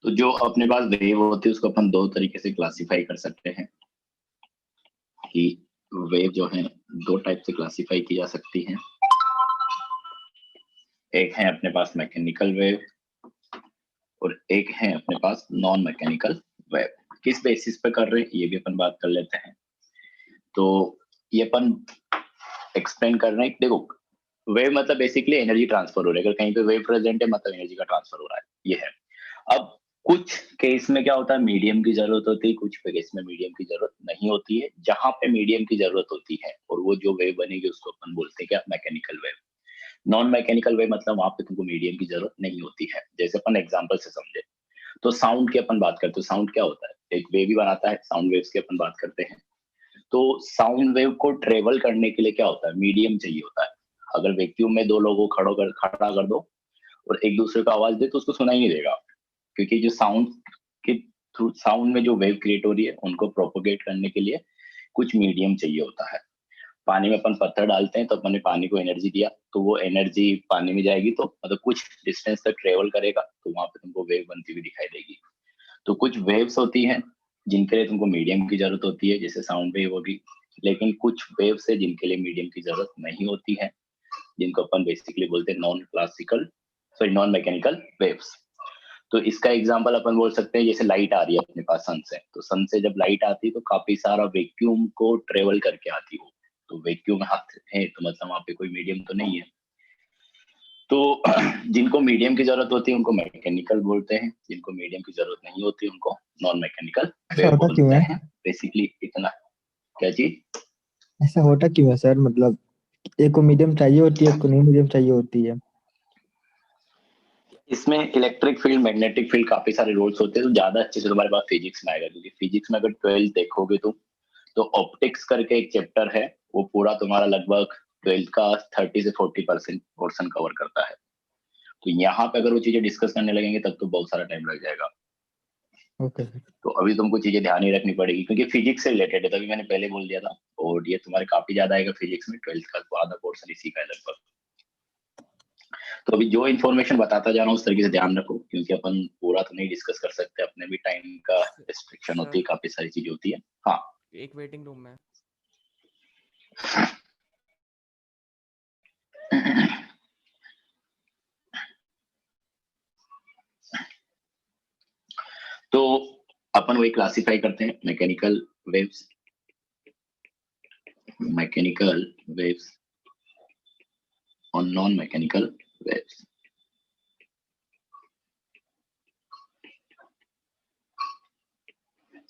तो जो अपने पास वेव होती है उसको अपन दो तरीके से क्लासिफाई कर सकते हैं कि वेव जो है दो टाइप से क्लासिफाई की जा सकती है। एक है अपने पास मैकेनिकल वेव और एक है अपने पास नॉन मैकेनिकल वेव। किस बेसिस पे कर रहे हैं ये भी अपन बात कर लेते हैं। तो ये अपन एक्सप्लेन कर रहे हैं। देखो, वेव मतलब बेसिकली एनर्जी ट्रांसफर हो रहा है। अगर कहीं पे वेव प्रेजेंट है मतलब एनर्जी का ट्रांसफर हो रहा है, ये है। अब कुछ केस में क्या होता है, मीडियम की जरूरत होती है, कुछ केस में मीडियम की जरूरत नहीं होती है। जहां पे मीडियम की जरूरत होती है और वो जो वेव बनेगी उसको अपन बोलते हैं क्या, mechanical wave. Non mechanical wave मतलब वहां पे तुमको मीडियम की जरूरत नहीं होती है। जैसे अपन एग्जांपल से समझे तो साउंड की अपन बात करते हैं। साउंड क्या होता है, एक वेव ही बनाता है। साउंड वेव्स की अपन बात करते हैं। तो साउंड वेव को ट्रेवल करने के लिए क्या होता है, मीडियम चाहिए होता है। अगर वैक्यूम में दो लोगों को खड़ा कर दो और एक दूसरे को आवाज दे तो उसको सुनाई नहीं देगा, क्योंकि जो साउंड के थ्रू साउंड में जो वेव क्रिएट हो रही है उनको प्रोपोगेट करने के लिए कुछ मीडियम चाहिए होता है। पानी में अपन पत्थर डालते हैं तो अपन ने पानी को एनर्जी दिया, तो वो एनर्जी पानी में जाएगी तो मतलब कुछ डिस्टेंस तक ट्रेवल करेगा, तो वहां पे तुमको वेव बनती हुई दिखाई देगी। तो कुछ वेव्स होती हैं जिनके लिए तुमको मीडियम की जरूरत होती है, जैसे साउंड वेव होगी। लेकिन कुछ वेव्स है जिनके लिए मीडियम की जरूरत नहीं होती है, जिनको अपन बेसिकली बोलते हैं नॉन मैकेनिकल वेव्स। तो इसका एग्जांपल अपन बोल सकते हैं, जैसे लाइट आ रही है अपने पास सन से, तो सन से जब लाइट आती है तो काफी सारा वैक्यूम को ट्रेवल करके आती हो। तो वैक्यूम हाथ है तो मतलब वहां पे कोई मीडियम तो नहीं है। तो जिनको मीडियम की जरूरत होती है उनको मैकेनिकल बोलते हैं, जिनको मीडियम की जरूरत नहीं होती उनको नॉन मैकेनिकल ऐसा वेव होता क्यों बोलते है? हैं। बेसिकली इतना। क्या चीज? ऐसा होता क्यों है सर? मतलब एक को मीडियम चाहिए होती है, एक को नहीं मीडियम चाहिए होती है। इसमें इलेक्ट्रिक फील्ड, मैग्नेटिक फील्ड, काफी सारे रूल्स होते हैं। तो ज्यादा अच्छे से तुम्हारे पास फिजिक्स में आएगा, क्योंकि फिजिक्स में अगर 12th देखोगे तुम तो ऑप्टिक्स करके एक चैप्टर है, वो पूरा तुम्हारा लगभग 12th का 30 से 40% पोर्शन कवर करता है। तो यहाँ पे अगर वो चीजें डिस्कस करने लगेंगे तब तो बहुत सारा टाइम लग जाएगा। Okay sir. तो अभी तुमको चीजें ध्यान ही रखनी पड़ेगी, क्योंकि फिजिक्स से रिलेटेड है, तभी मैंने पहले बोल दिया था। और ये तुम्हारे काफी ज्यादा आएगा फिजिक्स में, 12th का तो आधा पोर्शन इसी का है लगभग। तो अभी जो इन्फॉर्मेशन बताता जा रहा हूँ उस तरीके से ध्यान रखो, क्योंकि अपन पूरा तो नहीं डिस्कस कर सकते, अपने भी टाइम का रिस्ट्रिक्शन होती सर है, काफी सारी चीजें होती है। हाँ। एक वेटिंग रूम में। तो अपन वही क्लासिफाई करते हैं, मैकेनिकल वेव्स और नॉन मैकेनिकल वेव्स।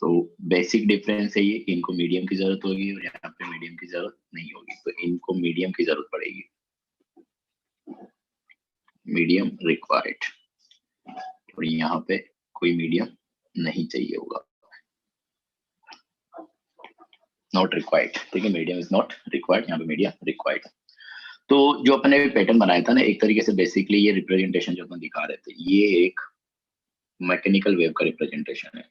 तो बेसिक डिफरेंस है ये कि इनको मीडियम की जरूरत होगी और यहाँ पे मीडियम की जरूरत नहीं होगी। तो इनको मीडियम की जरूरत पड़ेगी, मीडियम रिक्वायर्ड, और यहाँ पे कोई मीडियम नहीं चाहिए होगा, नॉट रिक्वायर्ड। ठीक है, मीडियम इज नॉट रिक्वायर्ड, यहाँ पे मीडियम रिक्वायर्ड। तो जो अपने पैटर्न बनाया था ना, एक तरीके से बेसिकली ये रिप्रेजेंटेशन जो अपन दिखा रहे थे, ये एक मैकेनिकल वेव का रिप्रेजेंटेशन है।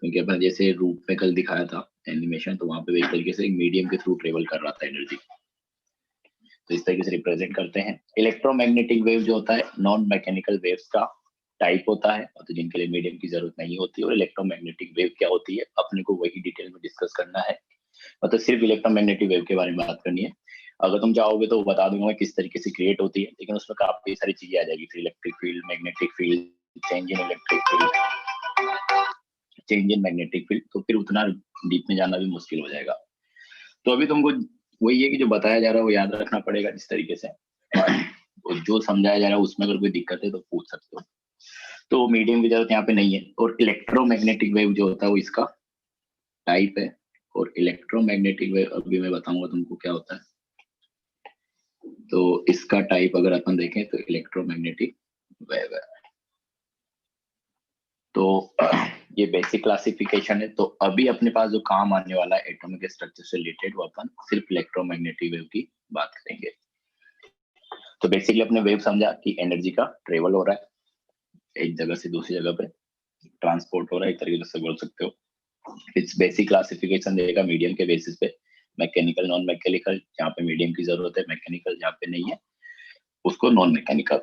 क्योंकि अपन जैसे रूप में कल दिखाया था एनिमेशन, तो वहां पे एक तरीके से एक मीडियम के थ्रू ट्रेवल कर रहा था एनर्जी। तो इस तरीके से रिप्रेजेंट करते हैं। इलेक्ट्रोमैग्नेटिक वेव जो होता है नॉन मैकेनिकल वेव्स का टाइप होता है, तो जिनके लिए मीडियम की जरूरत नहीं होती। और इलेक्ट्रोमैग्नेटिक वेव क्या होती है अपने को वही डिटेल में डिस्कस करना है, मतलब सिर्फ इलेक्ट्रोमैग्नेटिक वेव के बारे में बात करनी है। अगर तुम चाहोगे तो बता दूंगा मैं किस तरीके से क्रिएट होती है, लेकिन उसमें काफी सारी चीजें आ जाएगी, फिर electric field, magnetic field, change in electric field, change in magnetic field, तो फिर उतना डीप में जाना भी मुश्किल हो जाएगा। तो अभी तुमको वही है कि जो बताया जा रहा है वो याद रखना पड़ेगा जिस तरीके से, और जो समझाया जा रहा है उसमें अगर कोई दिक्कत है तो पूछ सकते हो। तो मीडियम की जरूरत यहाँ पे नहीं है। और इलेक्ट्रोमैग्नेटिक वेव जो होता है वो इसका टाइप है। और इलेक्ट्रोमैग्नेटिक वेव अभी मैं बताऊंगा तुमको क्या होता है। तो इसका टाइप अगर अपन देखें तो इलेक्ट्रोमैग्नेटिक वेव है। तो ये बेसिक क्लासिफिकेशन है। तो अभी अपने पास जो काम आने वाला है एटॉमिक स्ट्रक्चर से रिलेटेड, वो अपन सिर्फ इलेक्ट्रोमैग्नेटिक वेव की बात करेंगे। तो बेसिकली अपने वेव समझा कि एनर्जी का ट्रेवल हो रहा है एक जगह से दूसरी जगह पे, ट्रांसपोर्ट हो रहा है, एक तरीके से बोल सकते हो। इट्स बेसिक क्लासिफिकेशन देगा मीडियम के बेसिस पे, मैकेनिकल, नॉन मैकेनिकल। जहाँ पे मीडियम की जरूरत है मैकेनिकल, जहाँ पे नहीं है उसको नॉन मैकेनिकल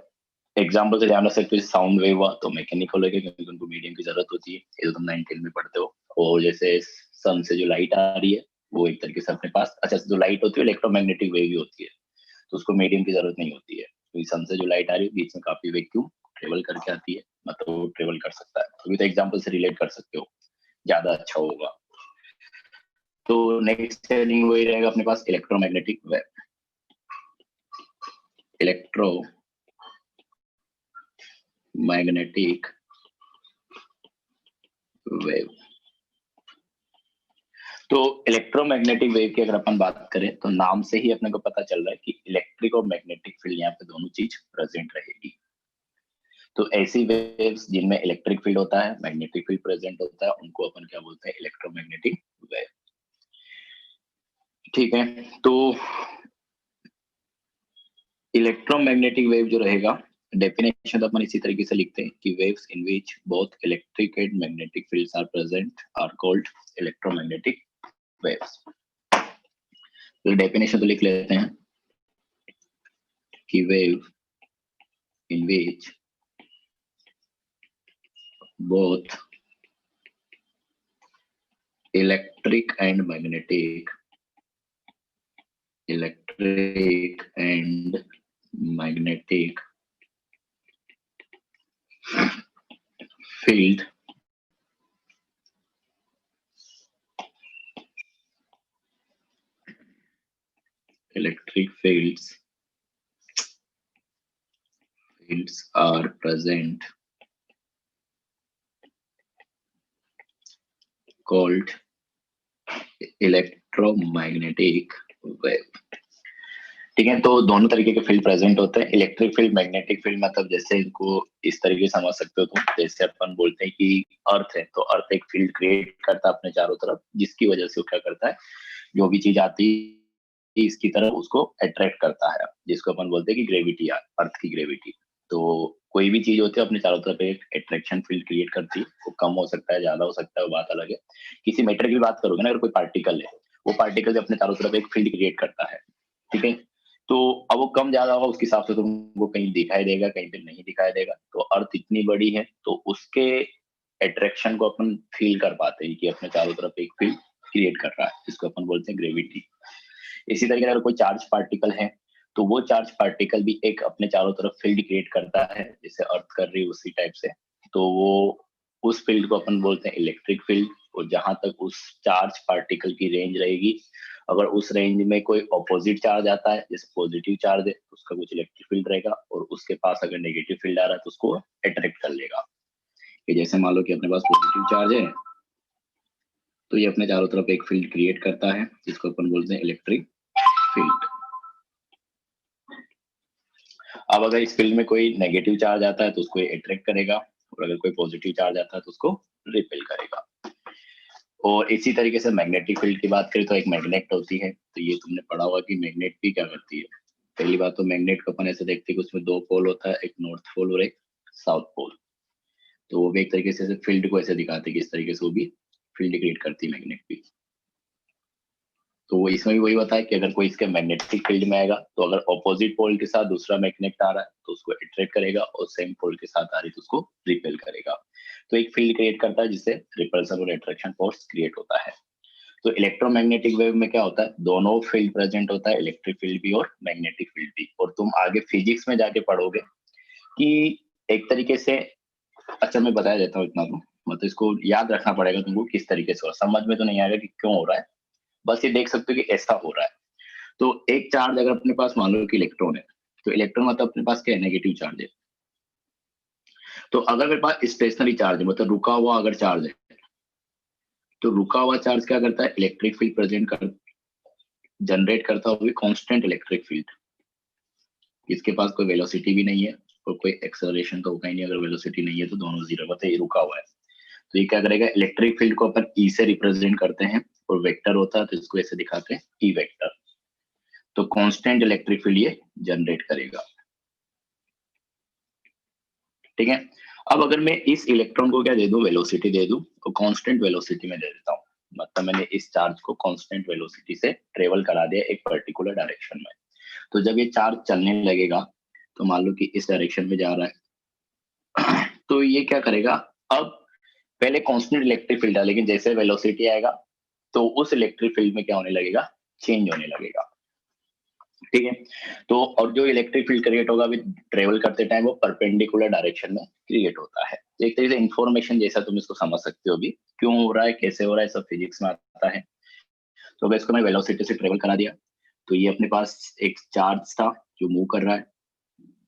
एग्जाम्पल से ध्यान रख सकते हो, साउंड वेव हुआ तो मैकेनिकल है क्योंकि उनको मीडियम की जरूरत होती है, ये तो तुम 9th में पढ़ते हो। और जैसे सन से जो लाइट आ रही है वो एक तरीके से अपने पास, अच्छा जो लाइट होती है इलेक्ट्रोमैग्नेटिक वेव भी होती है, तो उसको मीडियम की जरूरत नहीं होती है, क्योंकि सन से जो लाइट आ रही है बीच में काफी वैक्यूम ट्रेवल करके आती है, मतलब वो ट्रेवल कर सकता है, तो एग्जाम्पल से रिलेट कर सकते हो, ज्यादा अच्छा होगा। तो नेक्स्ट हेडिंग वही रहेगा अपने पास, इलेक्ट्रोमैग्नेटिक वेव। इलेक्ट्रोमैग्नेटिक वेव, तो इलेक्ट्रोमैग्नेटिक वेव की अगर अपन बात करें तो नाम से ही अपने को पता चल रहा है कि इलेक्ट्रिक और मैग्नेटिक फील्ड यहाँ पे दोनों चीज प्रेजेंट रहेगी। तो ऐसी वेव्स जिनमें इलेक्ट्रिक फील्ड होता है, मैग्नेटिक फील्ड प्रेजेंट होता है, उनको अपन क्या बोलते हैं, इलेक्ट्रोमैग्नेटिक वेव। ठीक है, तो इलेक्ट्रोमैग्नेटिक वेव जो रहेगा, डेफिनेशन तो अपन इसी तरीके से लिखते हैं कि waves in which both electric and magnetic fields are present are called electromagnetic waves. तो डेफिनेशन तो लिख लेते हैं कि wave in which both electric and magnetic field electric fields are present called electromagnetic wave. ठीक है, तो दोनों तरीके के फील्ड प्रेजेंट होते हैं, इलेक्ट्रिक फील्ड, मैग्नेटिक फील्ड, मतलब जैसे इनको इस तरीके से समझ सकते हो तुम, जैसे अपन बोलते हैं कि अर्थ है, तो अर्थ एक फील्ड क्रिएट करता है अपने चारों तरफ, जिसकी वजह से वो क्या करता है, जो भी चीज आती है इसकी तरफ उसको अट्रैक्ट करता है, जिसको अपन बोलते हैं कि ग्रेविटी, अर्थ की ग्रेविटी। तो कोई भी चीज होती है अपने चारों तरफ एक अट्रैक्शन फील्ड क्रिएट करती है, वो कम हो सकता है, ज्यादा हो सकता है, वो बात अलग है। किसी मैटर की बात करोगे ना, अगर कोई पार्टिकल है, वो पार्टिकल अपने चारों तरफ एक फील्ड क्रिएट करता है, ठीक है, तो अब वो कम ज्यादा होगा उसके हिसाब से तुमको कहीं दिखाई देगा, कहीं पे नहीं दिखाई देगा। तो अर्थ इतनी बड़ी है तो उसके अट्रैक्शन को अपन फील कर पाते हैं कि अपने चारों तरफ एक फील्ड क्रिएट कर रहा है, जिसको अपन बोलते हैं ग्रेविटी। इसी तरीके से अगर कोई चार्ज पार्टिकल है तो वो चार्ज पार्टिकल भी एक अपने चारों तरफ फील्ड क्रिएट करता है, जैसे अर्थ कर रही है उसी टाइप से, तो वो उस फील्ड को अपन बोलते हैं इलेक्ट्रिक फील्ड। और जहां तक उस चार्ज पार्टिकल की रेंज रहेगी, अगर उस रेंज में कोई ऑपोजिट चार्ज आता है, जैसे पॉजिटिव चार्ज है तो उसका कुछ इलेक्ट्रिक फील्ड रहेगा, और उसके पास अगर नेगेटिव फील्ड आ रहा है तो उसको अट्रैक्ट कर लेगा। कि जैसे मान लो कि अपने पास पॉजिटिव चार्ज है तो ये अपने चारों तरफ एक फील्ड क्रिएट करता है, जिसको अपन बोलते हैं इलेक्ट्रिक फील्ड। अब अगर इस फील्ड में कोई नेगेटिव चार्ज आता है तो उसको अट्रैक्ट करेगा, और अगर कोई पॉजिटिव चार्ज आता है तो उसको रिपेल करेगा। और इसी तरीके से मैग्नेटिक फील्ड की बात करें तो एक मैग्नेट होती है, तो ये तुमने पढ़ा होगा कि मैग्नेट भी क्या करती है। पहली बात तो मैग्नेट को अपन ऐसे देखते हैं कि उसमें दो पोल होता है, एक नॉर्थ पोल और एक साउथ पोल। तो वो भी एक तरीके से फील्ड को ऐसे दिखाते हैं कि इस तरीके से वो भी फील्ड क्रिएट करती है मैग्नेट भी। तो वो इसमें भी वही बताया कि अगर कोई इसके मैग्नेटिक फील्ड में आएगा तो अगर ऑपोजिट पोल के साथ दूसरा मैग्नेट आ रहा है तो उसको अट्रैक्ट करेगा, और सेम पोल के साथ आ रही तो उसको रिपेल करेगा। तो एक फील्ड क्रिएट करता है जिससे रिपल्सन और अट्रैक्शन फोर्स क्रिएट होता है। तो इलेक्ट्रोमैग्नेटिक वेव में क्या होता है, दोनों फील्ड प्रेजेंट होता है, इलेक्ट्रिक फील्ड भी और मैग्नेटिक फील्ड भी। और तुम आगे फिजिक्स में जाके पढ़ोगे कि एक तरीके से, अच्छा मैं बता देता हूँ इतना तो, मतलब इसको याद रखना पड़ेगा तुमको किस तरीके से, और समझ में तो नहीं आएगा कि क्यों हो रहा है, बस ये देख सकते हो कि ऐसा हो रहा है। तो एक चार्ज अगर अपने पास मान लो कि इलेक्ट्रॉन है, तो इलेक्ट्रॉन मतलब अपने पास क्या है, नेगेटिव चार्ज है। तो अगर मेरे पास स्टेशनरी चार्ज है, मतलब रुका हुआ अगर चार्ज है, तो रुका हुआ चार्ज क्या करता है, इलेक्ट्रिक फील्ड प्रेजेंट कर जनरेट करता हुआ कांस्टेंट इलेक्ट्रिक फील्ड। इसके पास कोई वेलोसिटी भी नहीं है और कोई एक्सेलरेशन तो होगा ही नहीं, अगर वेलोसिटी नहीं है तो दोनों जीरो, मतलब ये रुका हुआ है। तो ये क्या करेगा, इलेक्ट्रिक फील्ड को अपन ई से रिप्रेजेंट करते हैं, और वेक्टर होता है तो इसको ऐसे दिखाते हैं ई वेक्टर। तो कांस्टेंट इलेक्ट्रिक फील्ड ये जनरेट करेगा। ठीक है, अब अगर मैं इस इलेक्ट्रॉन को क्या दे दूं, वेलोसिटी दे दूं, तो कांस्टेंट वेलोसिटी में दे देता हूँ, मतलब मैंने इस चार्ज को कांस्टेंट वेलोसिटी से ट्रेवल करा दिया एक पर्टिकुलर डायरेक्शन में। तो जब ये चार्ज चलने लगेगा तो मान लो कि इस डायरेक्शन में जा रहा है तो ये क्या करेगा, अब पहले कांस्टेंट इलेक्ट्रिक फील्ड है, लेकिन जैसे वेलोसिटी आएगा तो उस इलेक्ट्रिक फील्ड में क्या होने लगेगा, चेंज होने लगेगा। ठीक है, तो और जो इलेक्ट्रिक फील्ड क्रिएट होगा विद ट्रेवल करते टाइम वो परपेंडिकुलर डायरेक्शन में क्रिएट होता है। तो एक तरीके से इंफॉर्मेशन जैसा तुम इसको समझ सकते हो भी, क्यों हो रहा है, कैसे हो रहा है, सब फिजिक्स में आता है। तो अगर इसको मैं वेलोसिटी से ट्रेवल करा दिया, तो ये अपने पास एक चार्ज था जो मूव कर रहा है,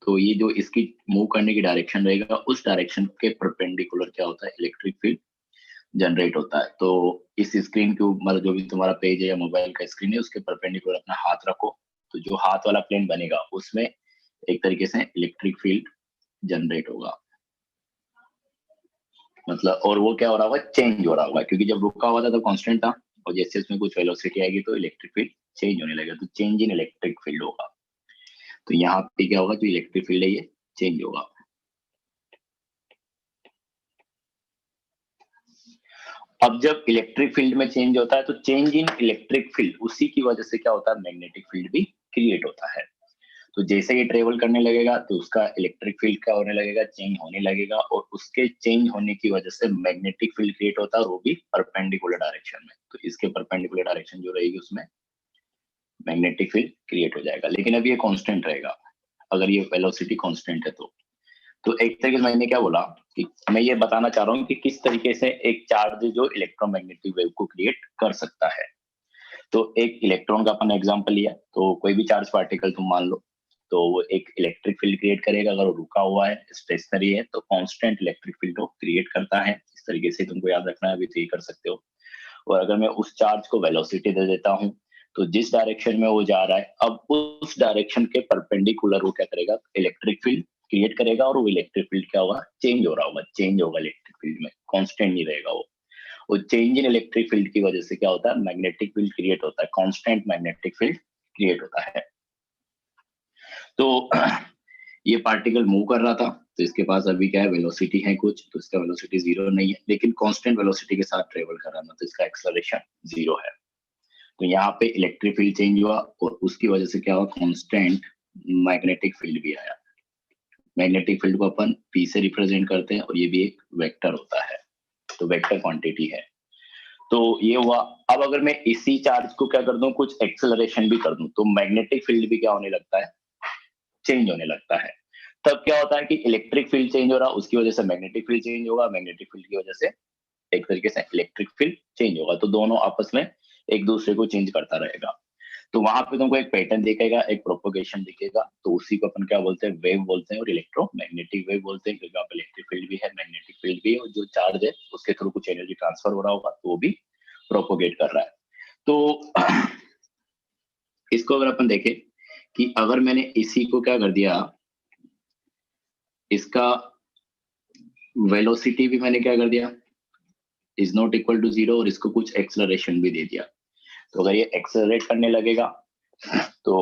तो ये जो इसकी मूव करने की डायरेक्शन रहेगा उस डायरेक्शन के परपेंडिकुलर क्या होता है, इलेक्ट्रिक फील्ड जनरेट होता है। तो इस स्क्रीन के ऊपर जो भी तुम्हारा पेज है या मोबाइल का स्क्रीन है उसके परपेंडिकुलर अपना हाथ रखो, तो जो हाथ वाला प्लेन बनेगा उसमें एक तरीके से इलेक्ट्रिक फील्ड जनरेट होगा, मतलब, और वो क्या हो रहा होगा, चेंज हो रहा होगा, क्योंकि जब रुका हुआ था तो कांस्टेंट था, और जैसे इसमें कुछ वेलोसिटी आएगी तो इलेक्ट्रिक फील्ड चेंज होने लगेगा, तो चेंज इन इलेक्ट्रिक फील्ड होगा। तो यहाँ पे क्या होगा, जो इलेक्ट्रिक फील्ड है ये चेंज होगा। अब जब इलेक्ट्रिक फील्ड में चेंज होता है तो चेंज इन इलेक्ट्रिक फील्ड, उसी की वजह से क्या होता है, मैग्नेटिक फील्ड भी क्रिएट होता है। तो जैसे ये ट्रेवल करने लगेगा तो उसका इलेक्ट्रिक फील्ड क्या होने लगेगा, चेंज होने लगेगा, और उसके चेंज होने की वजह से मैग्नेटिक फील्ड क्रिएट होता है, और वो भी परपेंडिकुलर डायरेक्शन में। तो इसके परपेंडिकुलर डायरेक्शन जो रहेगी उसमें मैग्नेटिक फील्ड क्रिएट हो जाएगा, लेकिन अब ये कांस्टेंट रहेगा, अगर ये वेलोसिटी कांस्टेंट है तो एक तरीके से मैंने क्या बोला कि मैं ये बताना चाह रहा हूँ कि किस तरीके से एक चार्ज जो इलेक्ट्रोमैग्नेटिक वेव को क्रिएट कर सकता है। तो एक इलेक्ट्रॉन का अपन एग्जांपल लिया, तो कोई भी चार्ज पार्टिकल तुम मान लो, तो वो एक इलेक्ट्रिक फील्ड क्रिएट करेगा, अगर वो रुका हुआ है, स्टेशनरी है, तो कांस्टेंट इलेक्ट्रिक फील्ड को क्रिएट करता है। इस तरीके से तुमको याद रखना है, अभी तो ये कर सकते हो। और अगर मैं उस चार्ज को वेलोसिटी दे देता हूँ, तो जिस डायरेक्शन में वो जा रहा है, अब उस डायरेक्शन के परपेंडिकुलर वो क्या करेगा, इलेक्ट्रिक फील्ड क्रिएट करेगा, और वो इलेक्ट्रिक फील्ड क्या होगा, चेंज हो रहा होगा, चेंज होगा इलेक्ट्रिक फील्ड में, कांस्टेंट नहीं रहेगा वो। और चेंज इन इलेक्ट्रिक फील्ड की वजह से क्या होता है, मैग्नेटिक फील्ड क्रिएट होता है, कांस्टेंट मैग्नेटिक फील्ड क्रिएट होता है। तो ये पार्टिकल मूव कर रहा था, तो इसके पास अभी क्या है, वेलोसिटी है कुछ, तो इसका वेलोसिटी जीरो नहीं है, लेकिन कांस्टेंट वेलोसिटी के साथ ट्रेवल कर रहा है, तो इसका एक्सेलरेशन जीरो है। तो यहाँ पे इलेक्ट्रिक फील्ड चेंज हुआ, और उसकी वजह से क्या हुआ, कांस्टेंट मैग्नेटिक फील्ड भी आया। मैग्नेटिक फील्ड को अपन पी से रिप्रेजेंट करते हैं, और ये भी एक वेक्टर होता है, तो वेक्टर क्वांटिटी है। तो ये हुआ। अब अगर मैं इसी चार्ज को क्या कर दूं, कुछ एक्सेलरेशन भी कर दूं, तो मैग्नेटिक फील्ड भी क्या होने लगता है, चेंज होने लगता है। तब क्या होता है कि इलेक्ट्रिक फील्ड चेंज हो रहा, उसकी वजह से मैग्नेटिक फील्ड चेंज होगा, मैग्नेटिक फील्ड की वजह से एक तरीके से इलेक्ट्रिक फील्ड चेंज होगा, तो दोनों आपस में एक दूसरे को चेंज करता रहेगा। तो वहां पे तुमको एक पैटर्न दिखेगा, एक प्रोपोगेशन दिखेगा, तो उसी को अपन क्या बोलते हैं, वेव बोलते हैं, और इलेक्ट्रोमैग्नेटिक वेव बोलते हैं, क्योंकि आप इलेक्ट्रिक फील्ड भी है, मैग्नेटिक फील्ड भी है, और जो चार्ज है उसके थ्रू कुछ एनर्जी ट्रांसफर हो रहा होगा, तो वो भी प्रोपोगेट कर रहा है। तो इसको अगर अपन देखें कि अगर मैंने इसी को क्या कर दिया, इसका वेलोसिटी भी मैंने क्या कर दिया, is not equal to zero, और इसको कुछ एक्सेलरेशन भी दे दिया, तो अगर ये एक्सेलरेट करने लगेगा तो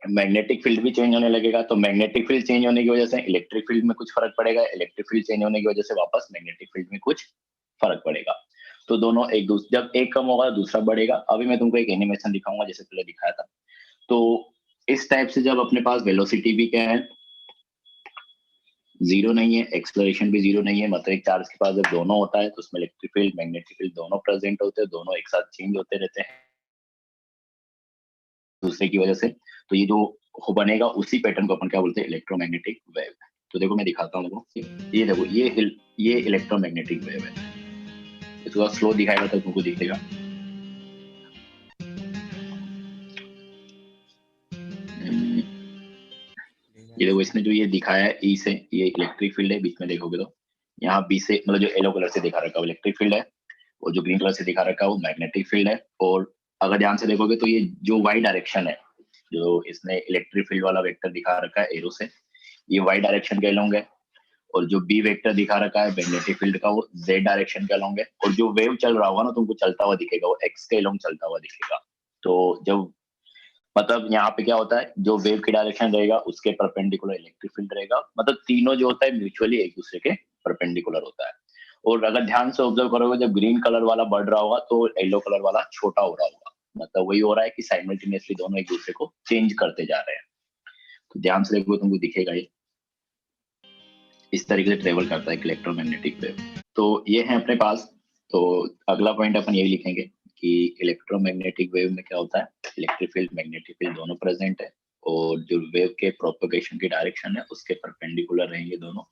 मैग्नेटिक फील्ड भी चेंज होने लगेगा। तो मैग्नेटिक फील्ड चेंज होने की वजह से इलेक्ट्रिक फील्ड में कुछ फर्क पड़ेगा, इलेक्ट्रिक फील्ड चेंज होने की वजह से वापस मैग्नेटिक फील्ड में कुछ फर्क पड़ेगा। तो दोनों एक दूसरे, जब एक कम होगा दूसरा बढ़ेगा। अभी मैं तुमको एक एनिमेशन दिखाऊंगा जैसे पहले दिखाया था। तो इस टाइप से जब अपने पास वेलोसिटी भी क्या है, जीरो नहीं है, एक्सेलरेशन भी जीरो नहीं है, मतलब एक चार्ज के पास जब दोनों होता है तो उसमें इलेक्ट्रिक फील्ड मैग्नेटिक फील्ड दोनों प्रेजेंट होते हैं, दोनों एक साथ चेंज होते रहते हैं दूसरे की वजह से। तो ये जो हो बनेगा उसी पैटर्न को अपन क्या बोलते हैं, इलेक्ट्रोमैग्नेटिक वेव। तो देखो मैं दिखाता हूँ तुमको, ये देखो ये इलेक्ट्रोमैग्नेटिक वेव है। इसको स्लो दिखाएगा तो तुमको दिखेगा। ये देखो इसने जो ये दिखाया है ई से, ये इलेक्ट्रिक फील्ड है, बीच में देखोगे तो यहाँ बी से, मतलब जो येलो कलर से दिखा रखा है वो इलेक्ट्रिक फील्ड है, और जो ग्रीन कलर से दिखा रखा है वो मैग्नेटिक फील्ड है। और अगर ध्यान से देखोगे तो ये जो वाई डायरेक्शन है, जो इसने इलेक्ट्रिक फील्ड वाला वेक्टर दिखा रखा है एरो से, ये वाई डायरेक्शन के अलोंग है, और जो बी वेक्टर दिखा रखा है मैग्नेटिक फील्ड का वो जेड डायरेक्शन के अलोंग है, और जो वेव चल रहा होगा ना तुमको चलता हुआ दिखेगा, वो एक्स के अलोंग चलता हुआ दिखेगा। तो जब, मतलब यहाँ पे क्या होता है, जो वेव की डायरेक्शन रहेगा उसके परपेंडिकुलर इलेक्ट्रिक फील्ड रहेगा, मतलब तीनों जो होता है म्यूचुअली एक दूसरे के परपेंडिकुलर होता है। और अगर ध्यान से ऑब्जर्व करोगे, जब ग्रीन कलर वाला बढ़ रहा होगा तो येलो कलर वाला छोटा हो रहा होगा, मतलब वही हो रहा है कि साइमल्टेनियसली दोनों एक दूसरे को चेंज करते जा रहे हैं। तो ध्यान से देखो तुमको दिखेगा ये इस तरीके से ट्रेवल करता है इलेक्ट्रोमैग्नेटिक वेव। तो ये है अपने पास। तो अगला पॉइंट अपन ये लिखेंगे कि इलेक्ट्रोमैग्नेटिक वेव में क्या होता है, इलेक्ट्रिक फील्ड मैग्नेटिक फील्ड दोनों प्रेजेंट है और जो वेव के प्रोपगेशन की डायरेक्शन है उसके परपेंडिकुलर रहेंगे दोनों,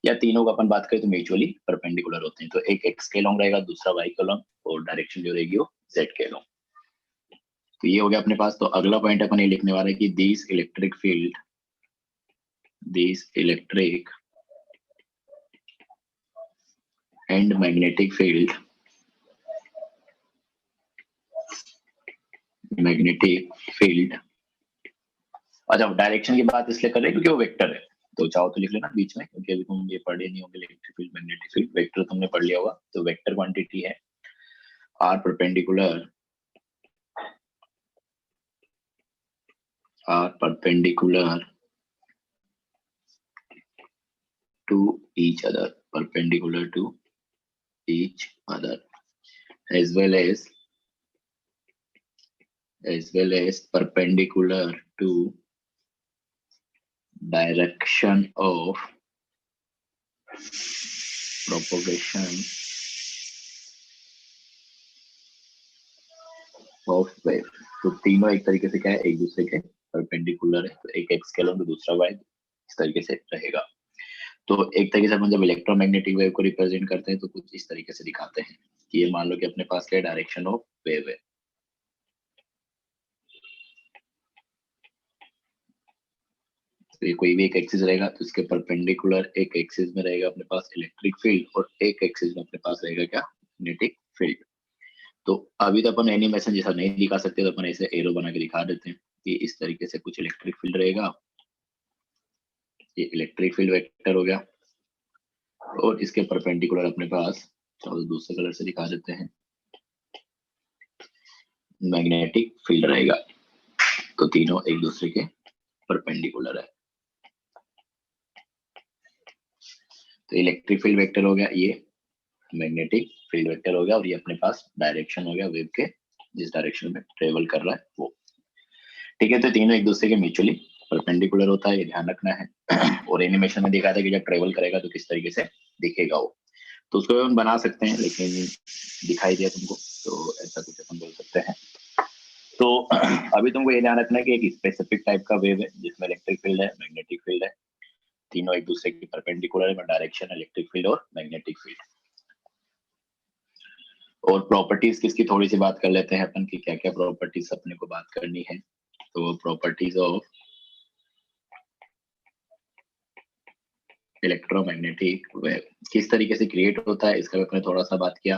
या तीनों का अपन बात करें तो म्यूचुअली परपेंडिकुलर होते हैं। तो एक एक्स के लॉन्ग रहेगा, दूसरा वाई के लॉन्ग और डायरेक्शन जो रहेगी वो जेड के लॉन्ग। तो ये हो गया अपने पास। तो अगला पॉइंट अपन ये लिखने वाला है कि this electric and magnetic field अच्छा डायरेक्शन की बात इसलिए कर रहे हैं क्योंकि वो वेक्टर है। तो चाहो तो लिख लेना बीच में, क्योंकि अभी तुम ये पढ़े नहीं होंगे electric field magnetic field, vector तुमने पढ़ लिया होगा। तो वेक्टर क्वांटिटी है are perpendicular to each other, perpendicular to each other, as well as perpendicular to direction of propagation of wave। तो तीनों एक तरीके से क्या है, एक दूसरे के परपेंडिकुलर है। तो एक एक्स कैलोन तो दूसरा वाई, इस तरीके से रहेगा। तो एक तरीके से अपन जब इलेक्ट्रोमैग्नेटिक वेव को रिप्रेजेंट करते हैं तो कुछ इस तरीके से दिखाते हैं कि ये मान लो कि अपने पास क्या डायरेक्शन ऑफ वेव है। तो ये कोई भी एक एक्सिस रहेगा तो इसके परपेंडिकुलर एक एक्सिस में रहेगा अपने पास इलेक्ट्रिक फील्ड और एक एक्सिस में अपने पास रहेगा क्या, मैग्नेटिक फील्ड। तो अभी तो अपन एनिमेशन जैसा नहीं दिखा सकते, तो अपन ऐसे एरो बना के दिखा देते हैं कि इस तरीके से कुछ इलेक्ट्रिक फील्ड रहेगा। ये इलेक्ट्रिक फील्ड वेक्टर हो गया और इसके परपेंडिकुलर अपने पास, चलो दूसरे कलर से दिखा देते हैं, मैग्नेटिक फील्ड रहेगा। तो तीनों एक दूसरे के परपेंडिकुलर है। तो इलेक्ट्रिक फील्ड वेक्टर हो गया, ये मैग्नेटिक फील्ड वेक्टर हो गया, और ये अपने पास डायरेक्शन हो गया वेव के, जिस डायरेक्शन में ट्रेवल कर रहा है वो। ठीक है, तो तीनों एक दूसरे के म्यूचुअली परपेंडिकुलर होता है, ये ध्यान रखना है। और एनिमेशन में दिखा था कि जब ट्रेवल करेगा तो किस तरीके से दिखेगा वो। तो उसको हम बना सकते हैं, लेकिन दिखाई दिया तुमको तो ऐसा कुछ अपन बोल सकते हैं। तो अभी तुमको ये ध्यान रखना है कि एक स्पेसिफिक टाइप का वेव है जिसमें इलेक्ट्रिक फील्ड है, मैग्नेटिक फील्ड है, तीनों एक दूसरे के परपेंडिकुलर है, डायरेक्शन इलेक्ट्रिक फील्ड और मैग्नेटिक फील्ड। और प्रॉपर्टीज किसकी थोड़ी सी बात कर लेते हैं अपन की, क्या क्या प्रॉपर्टीज अपने को बात करनी है। तो प्रॉपर्टीज ऑफ इलेक्ट्रोमैग्नेटिक वेव किस तरीके से क्रिएट होता है, इसका अपने थोड़ा सा बात किया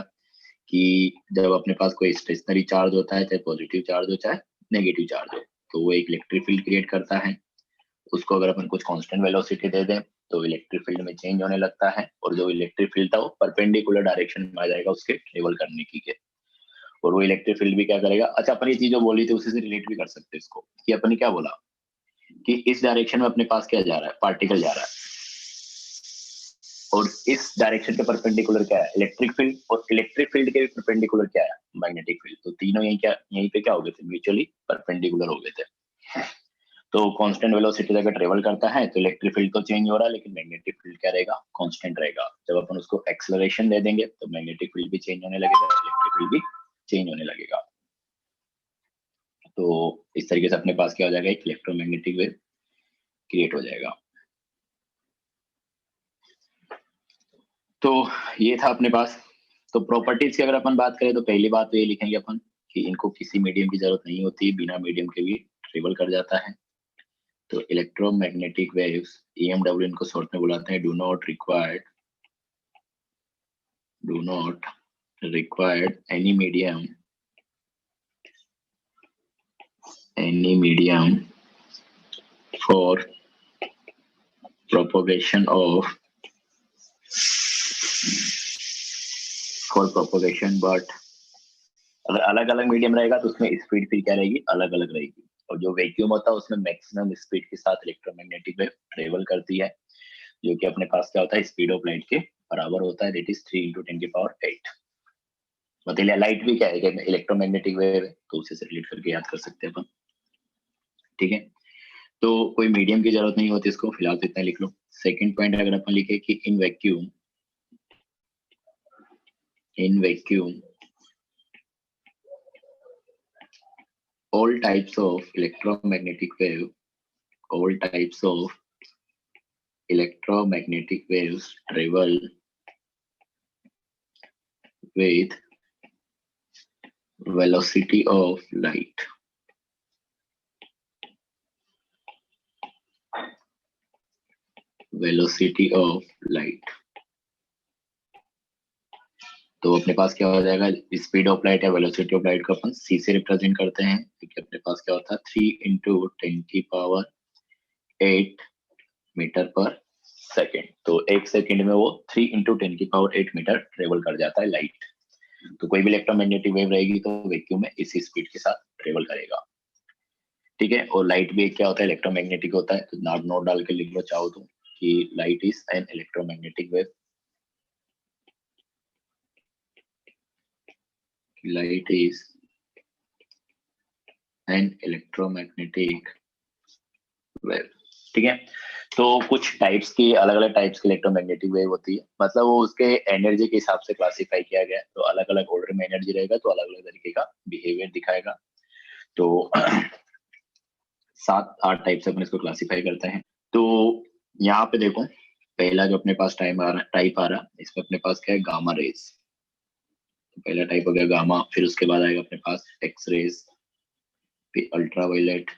कि जब अपने पास कोई स्टेशनरी चार्ज होता है, चाहे पॉजिटिव चार्ज हो चाहे नेगेटिव चार्ज हो, तो वो एक इलेक्ट्रिक फील्ड क्रिएट करता है। उसको अगर अपन कुछ कांस्टेंट वेलोसिटी दे दें तो इलेक्ट्रिक फील्ड में चेंज होने लगता है, और जो इलेक्ट्रिक फील्ड था वो परपेंडिकुलर डायरेक्शन में आ जाएगा उसके ट्रेवल करने की के। और वो इलेक्ट्रिक फील्ड भी क्या करेगा, अच्छा अपन ये चीज जो बोली थी उसी से रिलेट भी कर सकते हैं इसको, कि अपन ने क्या बोला कि इस डायरेक्शन में अपने पास क्या जा रहा है, पार्टिकल जा रहा है, और इस डायरेक्शन के परपेंडिकुलर क्या है, इलेक्ट्रिक फील्ड, और इलेक्ट्रिक फील्ड के भी परपेंडिकुलर क्या है, मैग्नेटिक फील्ड। तो तीनों यहीं पे क्या हो गए थे, म्यूचुअली परपेंडिकुलर हो गए थे। तो कांस्टेंट वेलोसिटी अगर ट्रेवल करता है तो इलेक्ट्रिक फील्ड तो चेंज हो रहा है, लेकिन मैग्नेटिक फील्ड क्या रहेगा, कांस्टेंट रहेगा। जब अपन उसको एक्सेलरेशन दे देंगे तो मैग्नेटिक फील्ड भी चेंज होने लगेगा, इलेक्ट्रिक फील्ड भी चेंज होने लगेगा। तो इस तरीके से अपने पास क्या हो जाएगा, एक इलेक्ट्रोमैग्नेटिक वेव क्रिएट हो जाएगा। तो ये था अपने पास। तो प्रॉपर्टीज की अगर अपन बात करें तो पहली बात तो ये लिखेंगे अपन कि इनको किसी मीडियम की जरूरत नहीं होती, बिना मीडियम के भी ट्रेवल कर जाता है। तो इलेक्ट्रोमैग्नेटिक वेव्स EMW इनको शॉर्ट में बुलाते हैं, do not required any medium for propagation but अगर अलग अलग मीडियम रहेगा तो उसमें स्पीड फिर क्या रहेगी, अलग अलग रहेगी। और जो वैक्यूम होता है उसमें मैक्सिमम स्पीड के साथ इलेक्ट्रोमैग्नेटिक वेव ट्रेवल करती है, जो कि अपने पास क्या होता है, स्पीड ऑफ लाइट के बराबर होता है, दैट इज 3 × 10⁸। मतलब लाइट भी क्या है, इलेक्ट्रोमैग्नेटिक वेव है, तो उसे से रिलेट करके याद कर सकते हैं अपन। ठीक है, तो कोई मीडियम की जरूरत नहीं होती इसको, फिलहाल तो इतना लिख लो। सेकंड पॉइंट अगर अपन लिखे कि in vacuum all types of electromagnetic waves travel with velocity of light. तो अपने पास क्या हो जाएगा, स्पीड ऑफ लाइट या वेलोसिटी ऑफ लाइट को अपन c से रिप्रेजेंट करते हैं, क्योंकि अपने पास क्या होता है 3 × 10⁸ मीटर पर सेकेंड। तो एक सेकेंड में वो 3 × 10⁸ मीटर ट्रेवल कर जाता है लाइट। तो कोई भी इलेक्ट्रोमैग्नेटिक वेव रहेगी तो वैक्यूम में इसी स्पीड के साथ ट्रेवल करेगा, ठीक है। और लाइट भी क्या होता है, इलेक्ट्रोमैग्नेटिक होता है। तो नोट डाल के लिख लो चाहो तो कि light is an electromagnetic wave. Light is an electromagnetic wave, ठीक है। तो कुछ टाइप्स की, अलग अलग टाइप्स की इलेक्ट्रोमैग्नेटिक वेव होती है, मतलब वो उसके एनर्जी के हिसाब से क्लासिफाई किया गया है। तो अलग अलग ऑर्डर में एनर्जी रहेगा तो अलग अलग तरीके का बिहेवियर दिखाएगा। तो 7-8 टाइप से अपन इसको क्लासिफाई करते हैं। तो यहाँ पे देखो, पहला जो अपने पास टाइप आ रहा, इसमें अपने पास क्या है, गामा रेज। पहला टाइप हो गया गामा, फिर उसके बाद आएगा अपने पास एक्स रेज, फिर अल्ट्रावायलेट।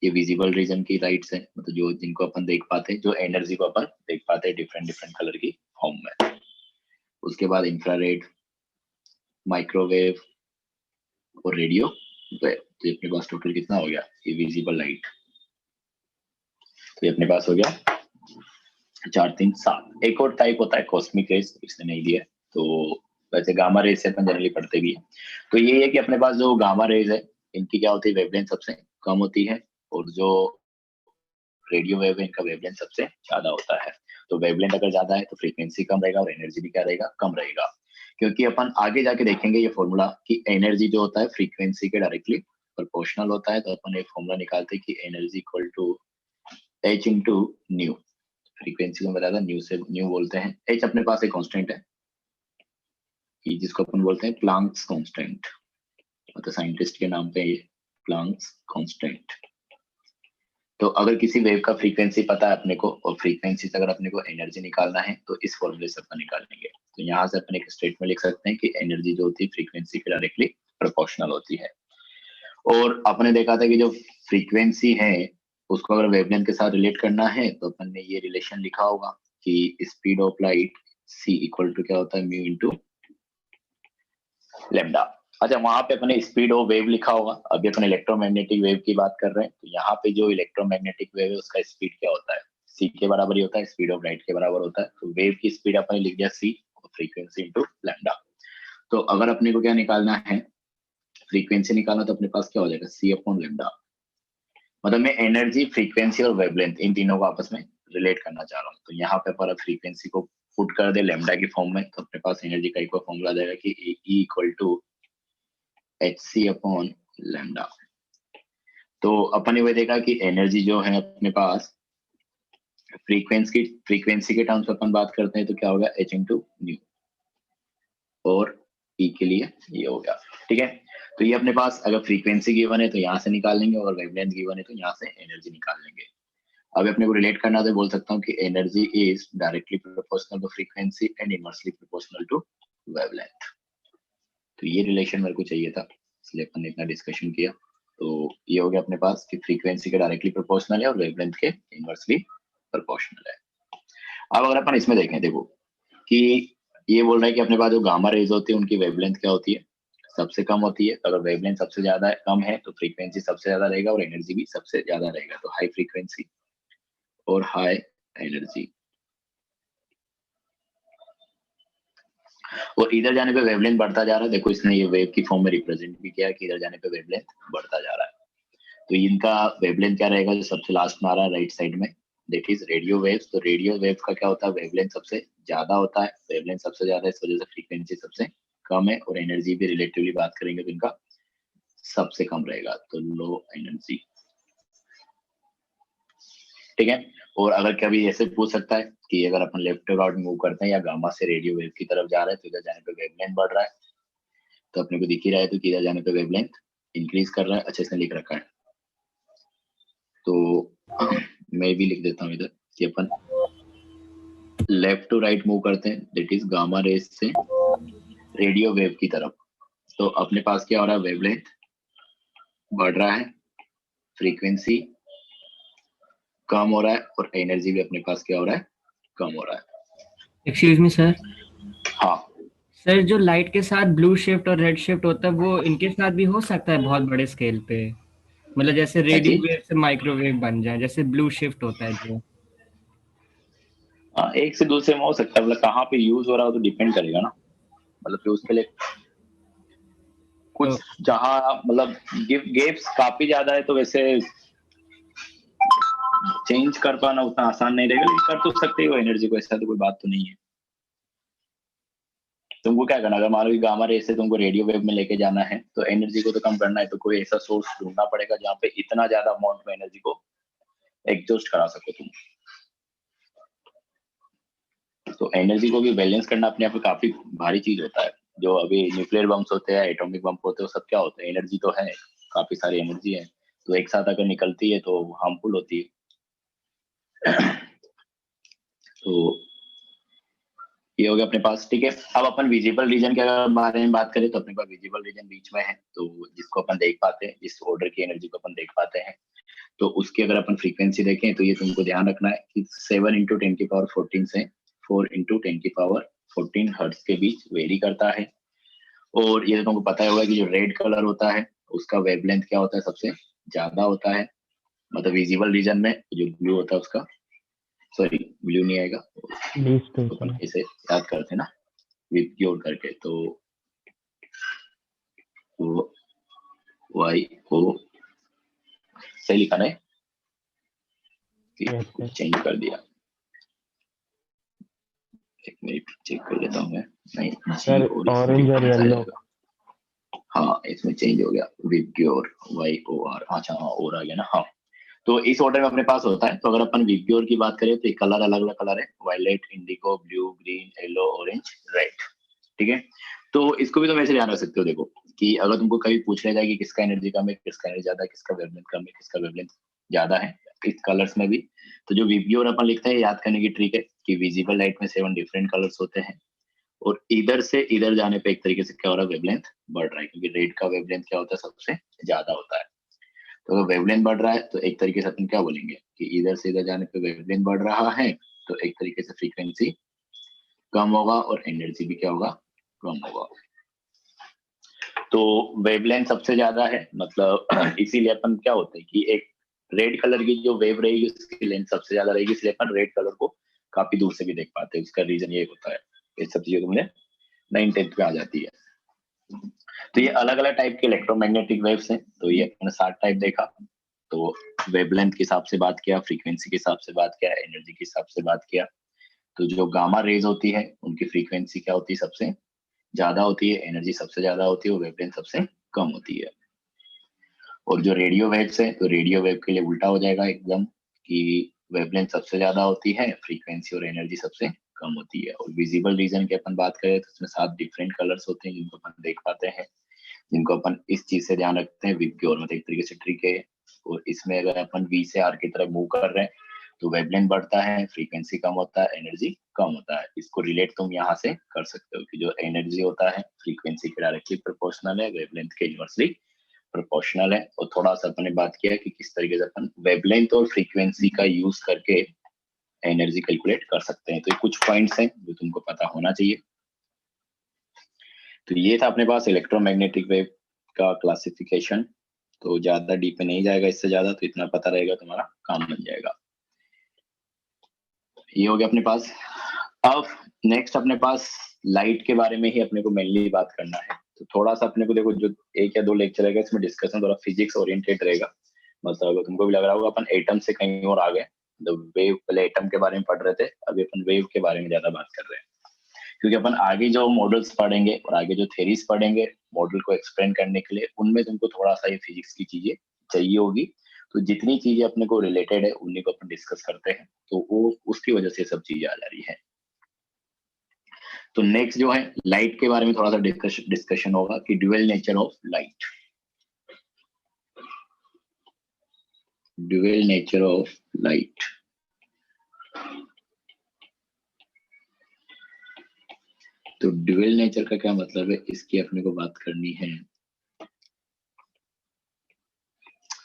ये विजिबल रीजन की लाइट्स है, मतलब जो जिनको अपन देख पाते हैं, जो एनर्जी को अपन देख पाते हैं डिफरेंट डिफरेंट कलर की फॉर्म में। उसके बाद इंफ्रारेड, माइक्रोवेव और रेडियो वेव। तो अपने पास टोटल कितना हो गया, ये विजिबल लाइट। तो ये अपने पास हो गया 4, 3, 7। एक और टाइप होता है कॉस्मिक रेज, इसने नहीं दिया। तो वैसे गामा रेज से अपन जनरली पढ़ते भी है। तो ये है कि अपने पास जो गामा रेज है, इनकी क्या होती है, वेवलेंथ सबसे कम होती है, और जो रेडियो वेव है इनका वेवलेंथ सबसे ज्यादा होता है। तो वेवलेंथ अगर ज्यादा है तो फ्रीक्वेंसी कम रहेगा और एनर्जी भी क्या रहेगा, कम रहेगा। क्योंकि अपन आगे जाके देखेंगे ये फॉर्मूला कि एनर्जी जो होता है फ्रीक्वेंसी के डायरेक्टली प्रोपोर्शनल होता है। तो अपन एक फॉर्मूला निकालते हैं कि energy equal to h into nu. Frequency को बताया था न्यू से, न्यू बोलते हैं। h अपने पास एक कांस्टेंट है कि जिसको अपन बोलते हैं प्लांक्स कांस्टेंट, मतलब साइंटिस्ट के नाम पे ये प्लांक्स कांस्टेंट। तो अगर किसी वेव का फ्रीक्वेंसी पता है अपने को, और फ्रीक्वेंसी से अगर अपने को एनर्जी निकालना है तो इस फॉर्मूले से अपन निकालेंगे। तो यहाँ से अपन एक स्टेटमेंट लिख सकते हैं कि एनर्जी जो होती है फ्रीक्वेंसी के डायरेक्टली प्रोपोर्शनल होती है। और अपने देखा था कि जो फ्रीक्वेंसी है उसको अगर वेवलेंथ के साथ रिलेट करना है तो अपन ने ये रिलेशन लिखा होगा कि speed of light c equal to क्या होता है, म्यू इंटू लेमडा। अच्छा, वहां पे अपने स्पीड ऑफ वेव लिखा होगा। अभी अपन इलेक्ट्रोमैग्नेटिक वेव की बात कर रहे हैं, तो यहाँ पे जो इलेक्ट्रोमैग्नेटिक वेव है उसका स्पीड क्या होता है, c के बराबर ही होता है, स्पीड ऑफ लाइट के बराबर होता है। तो वेव की स्पीड अपन लिख दिया c और फ्रीक्वेंसी इंटू लैम्डा। तो अगर अपने को क्या निकालना है, फ्रीक्वेंसी निकालना, तो अपने पास क्या हो जाएगा, c अपॉन लैम्डा। मतलब मैं एनर्जी, फ्रीक्वेंसी और वेवलेंथ इन तीनों को आपस में रिलेट करना चाह रहा हूँ। तो यहाँ पे पर फ्रीक्वेंसी को पुट कर दे लैम्डा की फॉर्म में, तो अपने पास एनर्जी का एक फॉर्मूला आ जाएगा कि E equal to hc upon lambda. तो अपन ने वो देखा कि एनर्जी जो है अपने पास फ्रीक्वेंसी के टर्म्स में अपन बात करते हैं तो क्या होगा, h इंटू न्यू, और E के लिए ये हो गया, ठीक है। तो ये अपने पास अगर फ्रीक्वेंसी गिवन है तो यहाँ से निकाल लेंगे, और वेवलेंथ गिवन है तो यहाँ से एनर्जी निकाल लेंगे। अब अपने को रिलेट करना तो बोल सकता हूँ कि energy is directly proportional to frequency and inversely proportional to wavelength. तो ये रिलेशन मेरे को चाहिए था, इसलिए अपन ने इतना डिस्कशन किया। तो ये हो गया अपने पास कि फ्रीक्वेंसी के डायरेक्टली प्रोपोर्शनल है और वेवलेंथ के इनवर्सली प्रोपोर्शनल है। अब अगर अपन इसमें देखें, देखो कि ये बोल रहा है कि अपने पास जो गामा रेज होती है उनकी वेवलेंथ क्या होती है, सबसे कम होती है। अगर वेवलेंथ सबसे ज्यादा कम है तो फ्रीक्वेंसी सबसे ज्यादा रहेगा और एनर्जी भी सबसे ज्यादा रहेगा। तो हाई फ्रीक्वेंसी और हाई एनर्जी, और इधर जाने पे वेवलेंथ बढ़ता जा रहा है। देखो इसने ये वेव की फॉर्म में रिप्रेजेंट भी किया कि इधर जाने पे वेवलेंथ बढ़ता जा रहा है। तो इनका वेवलेंथ क्या रहेगा, जो सबसे लास्ट में आ रहा है राइट साइड में, दैट इज रेडियो वेव्स। तो रेडियो वेव का क्या होता है, वेवलेंथ सबसे ज्यादा होता है। वेवलेंथ सबसे ज्यादा है, इस वजह से फ्रीक्वेंसी सबसे कम है, और एनर्जी भी रिलेटिवली बात करेंगे तो इनका सबसे कम रहेगा, तो लो एनर्जी। ठीक है। और अगर कभी ऐसे पूछ सकता है कि अगर अपन लेफ्ट टू राइट मूव करते हैं या गामा से रेडियो वेव की तरफ जा रहे हैं तो इधर जाने पे वेवलेंथ बढ़ रहा है, तो अपने को दिख ही रहा है तो कि इधर जाने पे वेवलेंथ इंक्रीज कर रहा है। अच्छा इसने लिख रखा है तो मैं भी लिख देता हूँ इधर कि अपन लेफ्ट टू राइट मूव करते हैं, दैट इज गामा रेस से रेडियो वेव की तरफ। तो अपने पास क्या हो रहा है, वेवलेंथ बढ़ रहा है, फ्रीक्वेंसी कम हो रहा है और एनर्जी भी अपने पास क्या हो रहा है, कम हो रहा है। Excuse me sir. हाँ सर जो लाइट के साथ ब्लू शिफ्ट और रेड शिफ्ट होता है वो इनके साथ भी हो सकता है बहुत बड़े स्केल पे, मतलब जैसे क्या रेडियो चीज? वेव से माइक्रोवेव बन जाए, जैसे ब्लू शिफ्ट होता है जो। हाँ एक से दूसरे में हो सकता है, मतलब कहाँ पे यूज हो रहा है तो डिपेंड करेगा ना, मतलब कि उसके लिए तो कुछ जहाँ मतलब गेप्स काफी ज्यादा है तो वैसे चेंज कर पाना उतना आसान नहीं रहेगा, लेकिन कर तो सकते हो एनर्जी को, ऐसा तो कोई बात तो नहीं है। तुमको क्या करना, अगर मान लो कि गामा रे से तुमको रेडियो वेव में लेके जाना है तो एनर्जी को तो कम करना है, तो कोई ऐसा सोर्स ढूंढना पड़ेगा जहाँ पे इतना ज्यादा अमाउंट में एनर्जी को एग्जॉस्ट करा सको तुम। तो एनर्जी को भी बैलेंस करना अपने आप में काफी भारी चीज होता है। जो अभी न्यूक्लियर बम्स होते हैं, एटॉमिक बम होते हैं, वो सब क्या होते हैं, एनर्जी तो है, काफी सारी एनर्जी है, तो एक साथ अगर निकलती है तो हार्मफुल होती है। तो ये हो गया अपने पास, ठीक है। अब अपन विजिबल रीजन के बारे में बात करें तो अपने पास विजिबल रीजन बीच में है, तो जिसको अपन देख पाते हैं, जिस ऑर्डर की एनर्जी को अपन देख पाते हैं, तो उसकी अगर अपन फ्रीक्वेंसी देखें तो ये तुमको ध्यान रखना है कि 7 इंटू 10⁻14 से 4 इंटू 10⁻14 हर्ट्ज के बीच वेरी करता है। और ये तो तुमको पता होगा कि जो रेड कलर होता है उसका वेवलेंथ क्या होता है, सबसे ज्यादा होता है, मतलब विजिबल रीजन में। जो ब्लू होता है उसका, सॉरी ब्लू नहीं आएगा, लीस्ट तो अपन इसे याद करते हैं ना विथ जोड़ करके, तो वाई ओ सही लिखा है कि कुछ चेंज कर दिया, एक मिनट चेक कर लेता हूँ मैं। नहीं सर ऑरेंज और येलो। हाँ इसमें चेंज हो गया, विग्योर वाई ओ आर, अच्छा हाँ और आ गया ना। हाँ तो इस ऑर्डर में अपने पास होता है। तो अगर अपन विग्योर की बात करें तो कलर अलग अलग कलर है, violet, indigo, blue, green, yellow, orange, red, ठीक है। तो इसको भी तुम ऐसे ध्यान रख सकते हो, देखो कि अगर तुमको कभी पूछ लिया जाए कि किसका एनर्जी कम है, किसका एनर्जी ज्यादा है, किसका वेवलेंथ कम है, किसका वेवलेंथ ज्यादा है इस कलर्स में भी, तो जो विग्योर अपन लिखते हैं याद करने की ट्रिक है कि विजिबल लाइट में 7 डिफरेंट कलर्स होते हैं और इधर से इधर जाने पे एक तरीके से क्या हो रहा है, वेवलेंथ बढ़ रहा है, क्योंकि रेड का वेवलेंथ क्या होता है, सबसे ज्यादा होता है। तो अगर वेवलेंथ बढ़ रहा है तो एक तरीके से अपन क्या बोलेंगे कि इधर से इधर जाने पे वेवलेंथ बढ़ रहा है, तो एक तरीके से फ्रीक्वेंसी कम होगा और एनर्जी भी क्या होगा, कम होगा। तो वेवलेंथ सबसे ज्यादा है, मतलब इसीलिए अपन क्या होता है कि एक रेड कलर की जो वेव रहेगी उसकी लेंथ सबसे ज्यादा रहेगी, इसलिए अपन रेड कलर को काफी दूर से भी देख पाते हैं। उसका रीजन ये होता है। ये सब चीजें तुमने 9th में आ जाती है। तो ये अलग अलग टाइप के इलेक्ट्रोमैग्नेटिक वेव्स हैं। तो ये अपने 7 टाइप देखा, तो वेवलेंथ के हिसाब से बात किया, फ्रीक्वेंसी के हिसाब से बात किया, एनर्जी के हिसाब से बात किया। तो जो गामा रेज होती है उनकी फ्रीक्वेंसी क्या होती है, सबसे ज्यादा होती है, एनर्जी सबसे ज्यादा होती है और वेवलेंथ सबसे कम होती है। और जो रेडियो वेव्स है तो रेडियो वेव के लिए उल्टा हो जाएगा एकदम, कि वेवलेंथ सबसे ज्यादा होती है, फ्रीक्वेंसी और एनर्जी सबसे कम होती है। और विजिबल रीजन की अपन बात करें तो उसमें 7 डिफरेंट कलर्स होते हैं जिनको अपन देख पाते हैं, जिनको अपन इस चीज से ध्यान रखते हैं, विग्योर मतलब एक तरीके से ट्रिक है। और इसमें अगर अपन वी से आर की तरफ मूव कर रहे हैं तो वेवलेंथ बढ़ता है, फ्रीक्वेंसी कम होता है, एनर्जी कम होता है। इसको रिलेट तुम यहाँ से कर सकते हो कि जो एनर्जी होता है फ्रीक्वेंसी के डायरेक्टली प्रोपोर्शनल है, वेवलेंथ के इनवर्सली प्रोपोर्शनल है। और थोड़ा सा अपने बात किया कि किस तरीके से अपन वेवलेंथ और फ्रीक्वेंसी का यूज करके एनर्जी कैलकुलेट कर सकते हैं। तो ये कुछ पॉइंट्स हैं जो तुमको पता होना चाहिए। तो ये था अपने पास इलेक्ट्रोमैग्नेटिक वेव का क्लासिफिकेशन। तो ज्यादा डीप में नहीं जाएगा, इससे ज्यादा तो इतना पता रहेगा तुम्हारा काम बन जाएगा। ये हो गया अपने पास। अब नेक्स्ट अपने पास लाइट के बारे में ही अपने को मेनली बात करना है। तो थोड़ा सा अपने को देखो, जो 1 या 2 लेक्चर रहेगा इसमें डिस्कशन थोड़ा फिजिक्स ओरिएंटेड रहेगा। मतलब अगर तुमको भी लग रहा होगा अपन एटम से कहीं और आ गए, तो वेव, पहले एटम के बारे में पढ़ रहे थे, अभी अपन वेव के बारे में ज्यादा बात कर रहे हैं। क्योंकि अपन आगे जो मॉडल्स पढ़ेंगे और आगे जो थेरीज पढ़ेंगे मॉडल को एक्सप्लेन करने के लिए, उनमें तुमको थोड़ा सा ये फिजिक्स की चीजें चाहिए होगी। तो जितनी चीजें अपने को रिलेटेड है उन्हीं को अपन डिस्कस करते हैं, तो वो उसकी वजह से सब चीजें आ जा रही है। तो नेक्स्ट जो है लाइट के बारे में थोड़ा सा डिस्कशन होगा कि dual nature of light. Dual nature of light, तो ड्यूअल नेचर का क्या मतलब है, इसकी अपने को बात करनी है।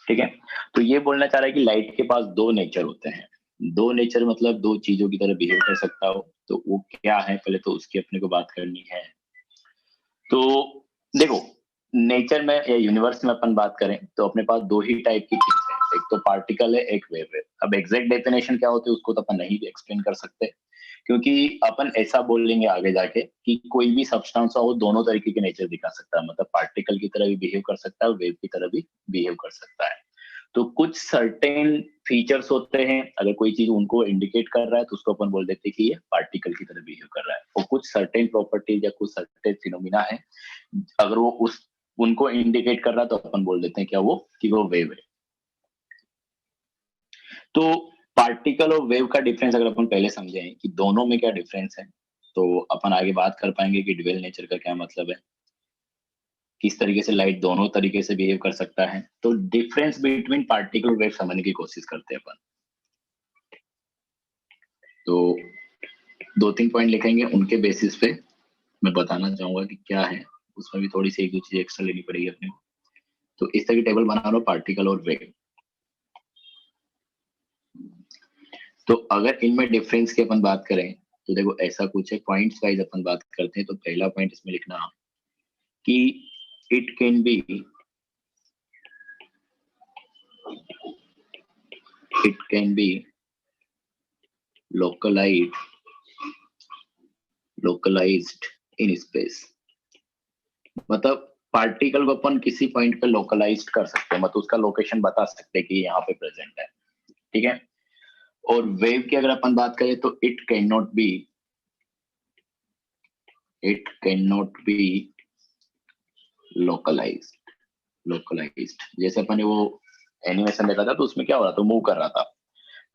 ठीक है, तो ये बोलना चाह रहा है कि लाइट के पास दो नेचर होते हैं। दो नेचर मतलब दो चीजों की तरह बिहेव कर सकता हो, तो वो क्या है पहले तो उसकी अपने को बात करनी है। तो देखो नेचर में या यूनिवर्स में अपन बात करें तो अपने पास दो ही टाइप की चीज है, एक तो पार्टिकल है, एक वेव है। अब एग्जैक्ट डेफिनेशन क्या होती है उसको तो अपन नहीं भी एक्सप्लेन कर सकते, क्योंकि अपन ऐसा बोलेंगे आगे जाके कि कोई भी सब्सटेंस हो दोनों तरीके के नेचर दिखा सकता है, मतलब पार्टिकल की तरह भी बिहेव कर सकता है और वेव की तरह भी बिहेव कर सकता है। तो कुछ सर्टेन फीचर्स होते हैं, अगर कोई चीज उनको इंडिकेट कर रहा है तो उसको अपन बोल देते हैं कि ये पार्टिकल की तरह बिहेव कर रहा है। और कुछ सर्टेन प्रॉपर्टीज या कुछ सर्टेन फिनोमिना है, अगर वो उनको इंडिकेट कर रहा है तो अपन बोल देते हैं क्या वो कि वो वेव है। तो पार्टिकल और वेव का डिफरेंस अगर अपन पहले समझें कि दोनों में क्या डिफरेंस है, तो अपन आगे बात कर पाएंगे कि ड्यूअल नेचर का क्या मतलब है, किस तरीके से लाइट दोनों तरीके से बिहेव कर सकता है। तो डिफरेंस बिटवीन पार्टिकल और वेव समझने की कोशिश करते हैं अपन। तो दो तीन पॉइंट लिखेंगे, उनके बेसिस पे मैं बताना चाहूंगा कि क्या है, उसमें भी थोड़ी सी एक दो चीज एक्स्ट्रा लेनी पड़ेगी अपने को। तो इस तरह की टेबल बना लो, पार्टिकल और वेव। तो अगर इनमें डिफरेंस की अपन बात करें तो देखो ऐसा कुछ है, पॉइंट्स वाइज अपन बात करते हैं। तो पहला पॉइंट इसमें लिखना कि it can be localized in space. मतलब पार्टिकल को अपन किसी पॉइंट पे लोकलाइज्ड कर सकते हैं, मतलब उसका लोकेशन बता सकते हैं कि यहाँ पे प्रेजेंट है। ठीक है, और वेव की अगर अपन बात करें तो it can not be localised. जैसे अपन ने वो एनिमेशन देखा था तो उसमें क्या हो रहा था, मूव कर रहा था,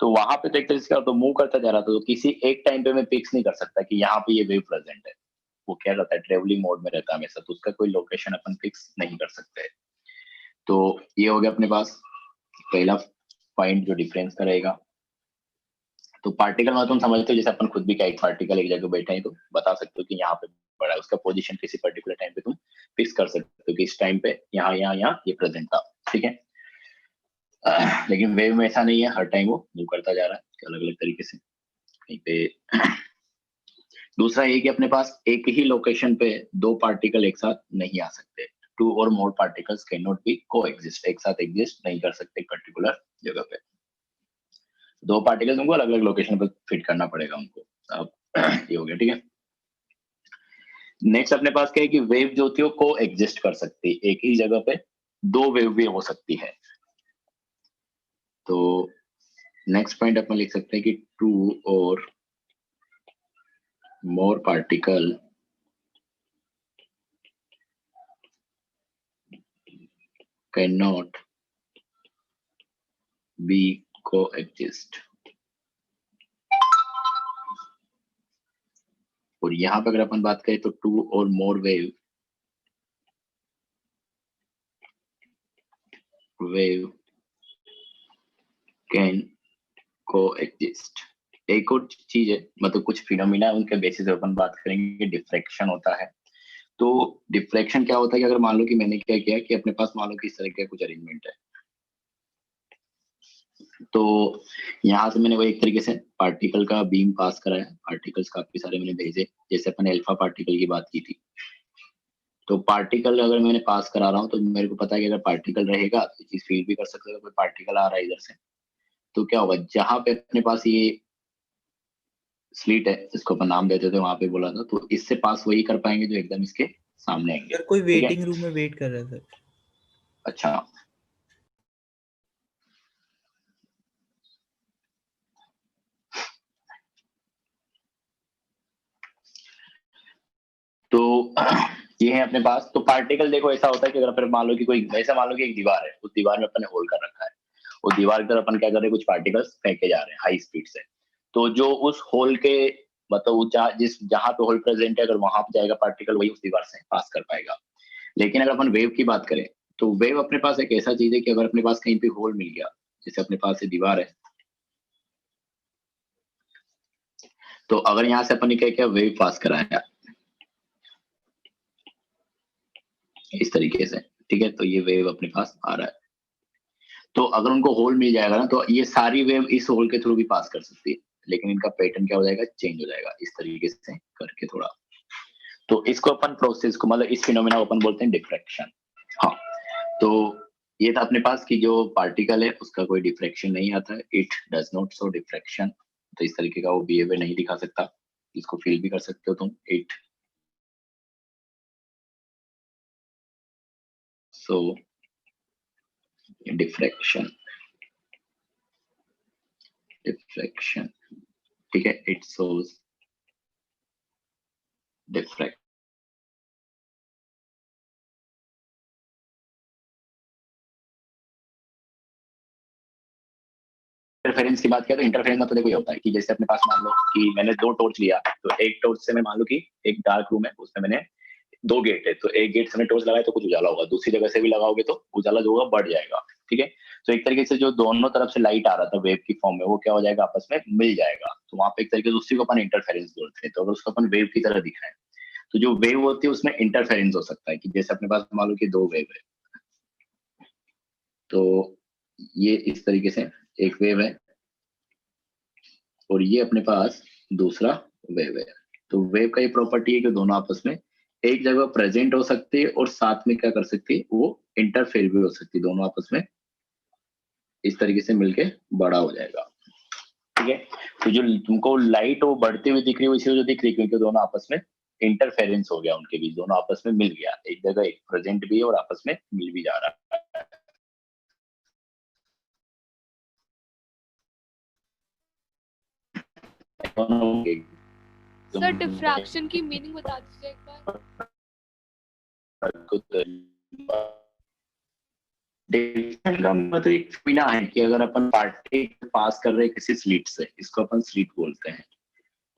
तो वहां पे तो एक तरह से क्या होता है, मूव करता जा रहा था, तो किसी एक टाइम पे मैं फिक्स नहीं कर सकता कि यहाँ पे ये वेव प्रेजेंट है। वो क्या रहता है, ट्रेवलिंग मोड में रहता है हमेशा, तो उसका कोई लोकेशन अपन फिक्स नहीं कर सकते। तो ये हो गया अपने पास पहला पॉइंट जो डिफरेंस का रहेगा। तो पार्टिकल में तुम समझते हो, जैसे अपन खुद भी क्या एक पार्टिकल एक जगह बैठे हैं तो बता सकते हो कि यहाँ पे पड़ा है, उसका पोजीशन किसी पर्टिकुलर टाइम पे तुम फिक्स कर सकते हो कि इस टाइम पे यहाँ यहाँ यहाँ ये प्रेजेंट था। ठीक है, लेकिन वेव में ऐसा नहीं है, हर टाइम वो मूव करता जा रहा है अलग अलग तरीके से कहीं पे। दूसरा ये कि अपने पास एक ही लोकेशन पे दो पार्टिकल एक साथ नहीं आ सकते। टू और more particles can not be coexist, एक साथ एग्जिस्ट नहीं कर सकते एक पर्टिकुलर जगह पे। दो पार्टिकल्स उनको अलग अलग लोकेशन पे फिट करना पड़ेगा उनको। अब ये हो गया। ठीक है, नेक्स्ट अपने पास क्या है कि वेव जो होती है वो को एग्जिस्ट कर सकती है, एक ही जगह पे दो वेव भी हो सकती है। तो नेक्स्ट पॉइंट अपन लिख सकते हैं कि टू और more particle can not be coexist. और यहाँ पे अगर अपन बात करें तो टू और मोर वेव कैन कोएग्जिस्ट। एक और चीज है, मतलब कुछ फिनोमिना उनके बेसिस पे अपन बात करेंगे, डिफ्रैक्शन होता है। तो डिफ्रैक्शन क्या होता है कि अगर मान लो कि मैंने क्या किया कि अपने पास मान लो कि इस तरह का कुछ अरेंजमेंट है, तो यहाँ से मैंने वो एक तरीके से पार्टिकल का बीम पास कराया, पार्टिकल्स काफी सारे मैंने भेजे, जैसे अपन अल्फा पार्टिकल की बात की थी। तो पार्टिकल अगर मैंने पास करा रहा हूँ तो मेरे को पता है कि अगर पार्टिकल रहेगा तो चीज फील भी कर सकता है, कोई पार्टिकल आ रहा है इधर से, तो क्या होगा, जहां पे अपने पास ये स्लीट है जिसको अपन नाम देते थे वहां पे बोला था, तो इससे पास वही कर पाएंगे जो एकदम इसके सामने आएंगे। सर कोई ठीक है, वेटिंग रूम में वेट कर रहा है सर। अच्छा तो ये है अपने पास। तो पार्टिकल देखो ऐसा होता है कि अगर अपन मान लो कि कोई, ऐसा मान लो कि एक दीवार है, उस दीवार में अपन ने होल कर रखा है वो दीवार की तरफ अपन क्या कर रहे हैं, कुछ पार्टिकल्स फेंके जा रहे हैं हाई स्पीड से, तो जो उस होल के मतलब जहां पे होल प्रेजेंट है, अगर वहां पे जाएगा पार्टिकल, वही उस दीवार से पास कर पाएगा। लेकिन अगर अपन वेव की बात करें, तो वेव अपने पास एक ऐसा चीज है कि अगर अपने पास कहीं पे होल मिल गया, जैसे अपने पास ये दीवार है, तो अगर यहाँ से अपन ने क्या किया, वेव पास कराया इस तरीके से, ठीक है, तो ये वेव अपने पास आ रहा है। तो अगर उनको होल मिल जाएगा ना, तो ये सारी वेव इस होल के थ्रू भी पास कर सकती है, लेकिन इनका पैटर्न क्या हो जाएगा, चेंज हो जाएगा इस तरीके से करके थोड़ा। तो इसको अपन प्रोसेस को, मतलब इस फिनोमेना को अपन बोलते हैं डिफ्रैक्शन। हाँ, तो ये था अपने पास कि जो पार्टिकल है उसका कोई डिफ्रैक्शन नहीं आता है, it does not show diffraction. तो इस तरीके का वो बिहेवियर नहीं दिखा सकता, इसको फील भी कर सकते हो तुम, इट सो डिफ्रैक्शन, डिफ्रैक्शन, ठीक है, इट शोज डिफ्रैक्शन। इंटरफेरेंस की बात करें तो इंटरफेरेंस मतलब देखो ये होता है कि जैसे अपने पास मान लो कि मैंने 2 टॉर्च लिया, तो एक टॉर्च से मैं मान लो कि एक डार्क रूम है, उसमें मैंने 2 गेट है, तो एक गेट से मैं टॉर्च लगाया तो कुछ उजाला होगा, दूसरी जगह से भी लगाओगे तो उजाला जो होगा बढ़ जाएगा, ठीक है। तो एक तरीके से जो दोनों तरफ से लाइट आ रहा था वेव की फॉर्म में, वो क्या हो जाएगा, आपस में मिल जाएगा, तो वहां पे एक तरीके से उसी को अपन इंटरफेरेंस बोलते हैं। तो अगर उसको अपन वेव की तरह दिखाएं, तो जो वेव होती है उसमें इंटरफेरेंस हो सकता है, कि जैसे अपने पास मान लो कि 2 वेव है, तो ये इस तरीके से एक वेव है और ये अपने पास दूसरा वेव है। तो वेव का ये प्रॉपर्टी है कि दोनों आपस में एक जगह प्रेजेंट हो सकती है और साथ में क्या कर सकती है, वो इंटरफेयर भी हो सकती है, दोनों आपस में इस तरीके से मिलके बड़ा हो जाएगा, ठीक है। तो जो तुमको लाइट वो बढ़ती हुई दिख रही है, इसी जो दिख रही है, क्योंकि दोनों आपस में इंटरफेरेंस हो गया, उनके बीच दोनों आपस में मिल गया, एक जगह एक प्रेजेंट भी है और आपस में मिल भी जा रहा है। सर डिफ्रैक्शन की मीनिंग बता दीजिए एक बार। डिफ्रैक्शन का मतलब एक बिना है कि अगर अपन पार्टिकल पास कर रहे हैं किसी स्लिट से, इसको अपन स्लिट बोलते हैं।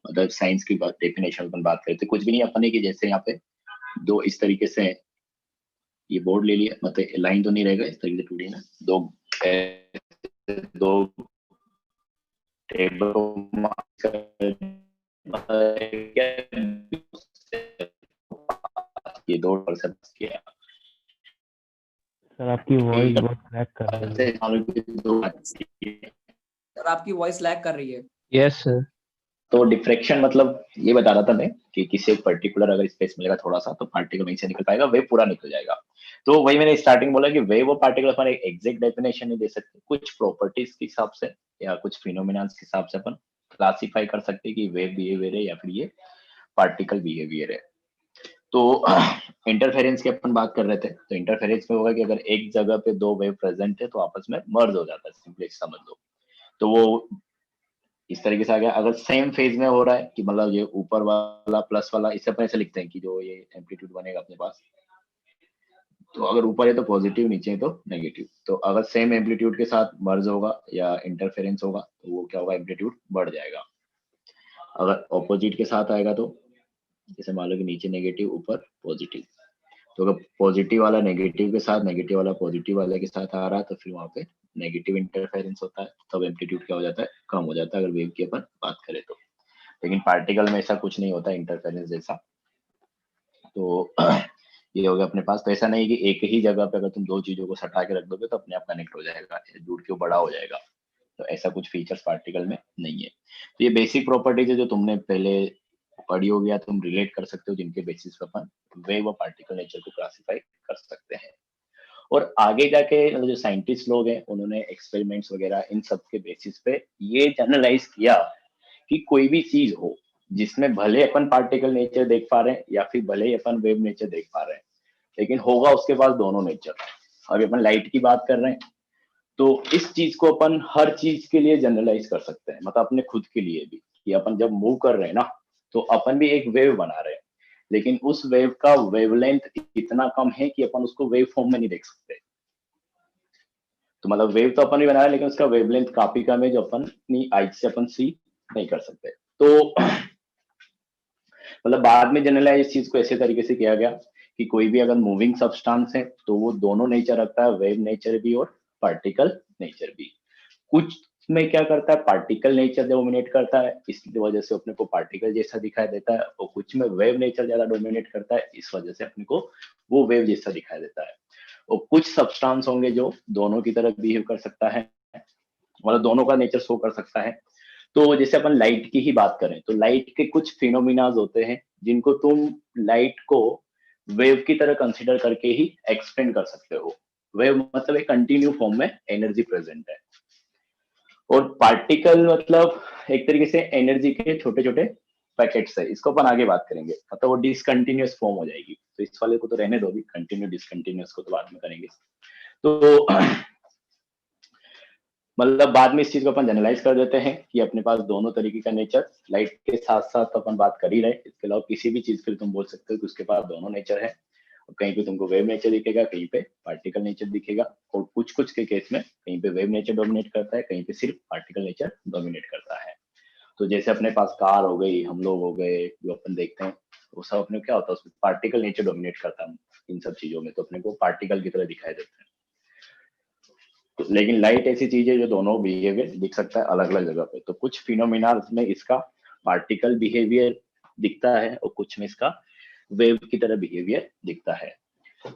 मतलब साइंस की बात, डेफिनेशन अपन बात करते, कुछ भी नहीं अपन है कि जैसे यहाँ पे 2 इस तरीके से ये बोर्ड ले लिया, मतलब लाइन तो नहीं रहेगा, इस तरीके से टूटी ना, 2 टेबल ये 2 परसेंट किया, सर आपकी वॉइस बहुत लैग कर रही है। सर आपकी वॉइस लैग कर रही है। Yes sir. तो डिफ्रैक्शन मतलब ये बता रहा था मैं कि किसी एक पर्टिकुलर अगर स्पेस मिलेगा थोड़ा सा, तो पार्टिकल वहीं से निकल पाएगा, वेव पूरा निकल जाएगा। तो वही मैंने स्टार्टिंग बोला कि वेव और पार्टिकल अपन एक एग्जैक्ट डेफिनेशन नहीं दे सकते, कुछ प्रॉपर्टीज के हिसाब से या कुछ फिनोमिना के हिसाब से अपन क्लासिफाई कर सकते हैं कि वेव बिहेवियर है या फिर ये पार्टिकल बिहेवियर है। तो इंटरफेरेंस की अपन बात कर रहे थे, तो इंटरफेरेंस में होगा कि अगर एक जगह पे 2 वेव प्रेजेंट है तो आपस में मर्ज हो जाता है, सिंपली समझ लो। तो वो इस तरीके से आ गया। अगर सेम फेज में हो रहा है कि मतलब ये ऊपर वाला प्लस वाला, इसे अपन ऐसे लिखते हैं कि जो ये एम्पलीट्यूड बनेगा अपने पास, तो अगर ऊपर है तो पॉजिटिव, नीचे है तो नेगेटिव। तो अगर सेम एम्पलीट्यूड के साथ मर्ज होगा या इंटरफेरेंस होगा तो वो क्या होगा, एम्पलीट्यूड बढ़ जाएगा। अगर ऑपोजिट के साथ आएगा तो जैसे मान लो कि नीचे नेगेटिव ऊपर पॉजिटिव, तो अगर पॉजिटिव वाला नेगेटिव के साथ, नेगेटिव वाला पॉजिटिव वाले के साथ आ रहा है तो फिर वहां पे नेगेटिव इंटरफेरेंस होता है, तब एम्पलीट्यूड क्या हो जाता है, कम हो जाता है, अगर वेव की अपन बात करें तो। लेकिन पार्टिकल में ऐसा कुछ नहीं होता इंटरफेरेंस जैसा। तो ये हो गया अपने पास। तो ऐसा नहीं कि एक ही जगह पे अगर तुम 2 चीजों को सटा के रख दोगे तो अपने आप कनेक्ट हो जाएगा, जुड़ के बड़ा हो जाएगा, तो ऐसा कुछ फीचर्स पार्टिकल में नहीं है। तो ये बेसिक प्रॉपर्टीज है जो तुमने पहले पढ़ी होगी या तुम रिलेट कर सकते हो, जिनके बेसिस पे अपन वेव और पार्टिकल नेचर को क्लासिफाई कर सकते हैं। और आगे जाके जो साइंटिस्ट लोग हैं उन्होंने एक्सपेरिमेंट्स वगैरह इन सब के बेसिस पे ये जनरलाइज किया कि कोई भी चीज हो जिसमें भले अपन पार्टिकल नेचर देख पा रहे हैं या फिर भले ही अपन वेव नेचर देख पा रहे हैं, लेकिन होगा उसके पास दोनों नेचर। अभी अपन लाइट की बात कर रहे हैं तो इस चीज को अपन हर चीज के लिए जनरलाइज कर सकते हैं, मतलब अपने खुद के लिए भी, कि अपन जब मूव कर रहे हैं ना तो अपन भी एक वेव बना रहे हैं, लेकिन उस वेव का वेवलेंथ इतना कम है कि अपन उसको वेव फॉर्म में नहीं देख सकते। तो मतलब वेव तो अपन भी बना रहे हैं, लेकिन उसका वेवलेंथ काफी कम है जो अपन अपनी आइज से अपन सी नहीं कर सकते। तो मतलब बाद में जनरलाइज इस चीज को ऐसे तरीके से किया गया कि कोई भी अगर मूविंग सब्सटेंस है तो वो दोनों नेचर रखता है, वेव नेचर भी और पार्टिकल नेचर भी। कुछ में क्या करता है, पार्टिकल नेचर डोमिनेट करता है, इसकी वजह से अपने को पार्टिकल जैसा दिखाई देता है, और कुछ में वेव नेचर ज्यादा डोमिनेट करता है, इस वजह से अपने को वो वेव जैसा दिखाई देता है। और कुछ सब्सटेंस होंगे जो दोनों की तरह बिहेव कर सकता है, मतलब दोनों का नेचर शो कर सकता है। तो जैसे अपन लाइट की ही बात करें तो लाइट के कुछ फिनोमिनाज होते हैं जिनको तुम लाइट को वेव की तरह कंसीडर करके ही एक्सप्लेन कर सकते हो। वेव मतलब एक कंटिन्यू फॉर्म में एनर्जी प्रेजेंट है, और पार्टिकल मतलब एक तरीके से एनर्जी के छोटे छोटे पैकेट्स है। इसको अपन आगे बात करेंगे, मतलब वो डिसकंटिन्यूअस फॉर्म हो जाएगी। तो इस वाले को तो रहने दो, भी कंटिन्यू डिसकंटिन्यूअस को तो बाद में करेंगे। तो मतलब बाद में इस चीज को अपन जनरलाइज कर देते हैं कि अपने पास दोनों तरीके का नेचर, लाइट के साथ साथ अपन बात कर ही रहे, इसके अलावा किसी भी चीज के लिए तुम बोल सकते हो कि उसके पास दोनों नेचर है। और कहीं पे तुमको वेव नेचर दिखेगा, कहीं पे पार्टिकल नेचर दिखेगा, और कुछ कुछ के केस में कहीं पे वेव नेचर डोमिनेट करता है, कहीं पे सिर्फ पार्टिकल नेचर डोमिनेट करता है। तो जैसे अपने पास कार हो गई, हम लोग हो गए, जो अपन देखते हैं वो सब अपने क्या होता है, उसमें पार्टिकल नेचर डोमिनेट करता है। इन सब चीजों में तो अपने को पार्टिकल की तरह दिखाई देते हैं। तो लेकिन लाइट ऐसी चीज है जो दोनों बिहेवियर दिख सकता है अलग अलग जगह पे। तो कुछ फिनोमिना में इसका पार्टिकल बिहेवियर दिखता है और कुछ में इसका वेव की तरह बिहेवियर दिखता है।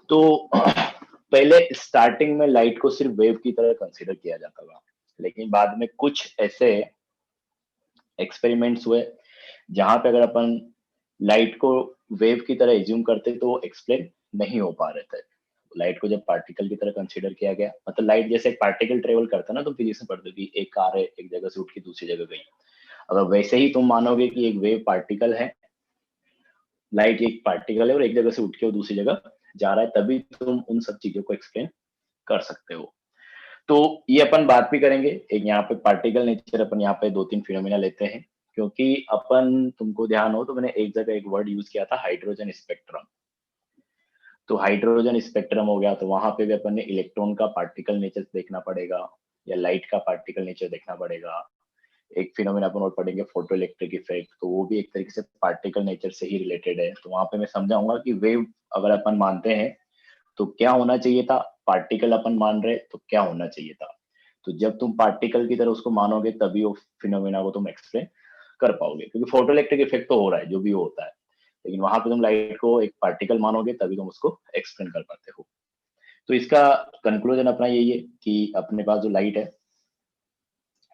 तो पहले स्टार्टिंग में लाइट को सिर्फ वेव की तरह कंसीडर किया जाता था, लेकिन बाद में कुछ ऐसे एक्सपेरिमेंट्स हुए जहां पे अगर अपन लाइट को वेव की तरह एज्यूम करते तो वो एक्सप्लेन नहीं हो पा रहे थे। लाइट को जब पार्टिकल की तरह कंसीडर किया गया, मतलब लाइट जैसे एक पार्टिकल ट्रेवल करता है ना, तो फिजिक्स में पढ़ते कि एक कार है, एक जगह से उठ के दूसरी जगह गई। अगर वैसे ही तुम मानोगे कि एक वेव पार्टिकल है, लाइट एक पार्टिकल है और एक जगह से उठ के वो दूसरी जगह जा रहा है, तभी तुम उन सब चीजों को एक्सप्लेन कर सकते हो। तो ये अपन बात भी करेंगे। एक यहाँ पे पार्टिकल नेचर अपन यहाँ पे 2-3 फिनोमिना लेते हैं, क्योंकि अपन, तुमको ध्यान हो तो मैंने एक जगह एक वर्ड यूज किया था, हाइड्रोजन स्पेक्ट्रम। तो हाइड्रोजन स्पेक्ट्रम हो गया, तो वहां पे भी अपन ने इलेक्ट्रॉन का पार्टिकल नेचर देखना पड़ेगा या लाइट का पार्टिकल नेचर देखना पड़ेगा। एक फिनोमिना अपन और पढ़ेंगे, फोटो इलेक्ट्रिक इफेक्ट, तो वो भी एक तरीके से पार्टिकल नेचर से ही रिलेटेड है। तो वहां पे मैं समझाऊंगा कि वेव अगर अपन मानते हैं तो क्या होना चाहिए था, पार्टिकल अपन मान रहे तो क्या होना चाहिए था। तो जब तुम पार्टिकल की तरह उसको मानोगे तभी वो फिनोमिना को तुम एक्सप्लेन कर पाओगे, क्योंकि फोटो इलेक्ट्रिक इफेक्ट तो हो रहा है जो भी होता है, लेकिन वहां पे तुम लाइट को एक पार्टिकल मानोगे तभी तुम उसको एक्सप्लेन कर पाते हो। तो इसका कंक्लूजन अपना यही है कि अपने पास जो लाइट है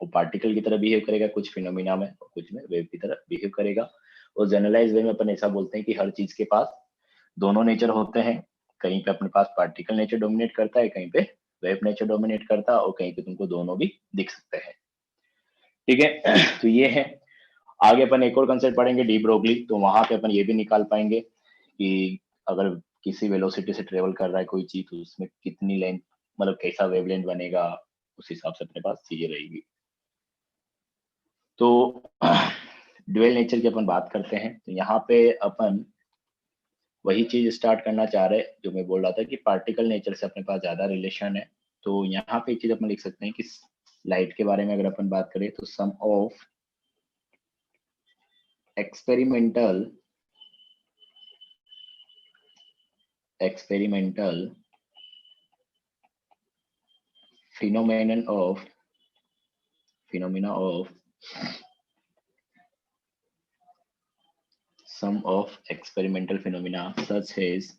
वो पार्टिकल की तरह बिहेव करेगा कुछ फिनोमिना में, और कुछ में वेव की तरह बिहेव करेगा। और जनरलाइज वे में अपन ऐसा बोलते हैं कि हर चीज के पास दोनों नेचर होते हैं। कहीं पे अपने पास पार्टिकल नेचर डोमिनेट करता है, कहीं पे वेव नेचर डोमिनेट करता है, और कहीं पे तुमको दोनों भी दिख सकते हैं। ठीक है। तो ये है। आगे अपन एक और कंसेप्ट पढ़ेंगे, डी ब्रोगली। तो वहां पे अपन ये भी निकाल पाएंगे कि अगर किसी वेलोसिटी से ट्रेवल कर रहा है कोई चीज, तो उसमें कितनी लेंथ, मतलब कैसा वेवलेंथ बनेगा, उस हिसाब से अपने पास चीजें रहेगी। तो ड्यूअल नेचर की अपन बात करते हैं, तो यहाँ पे अपन वही चीज स्टार्ट करना चाह रहे जो मैं बोल रहा था कि पार्टिकल नेचर से अपने पास ज्यादा रिलेशन है। तो यहाँ पे एक चीज अपन लिख सकते हैं कि लाइट के बारे में अगर अपन बात करें तो सम of experimental phenomena of some of experimental phenomena such as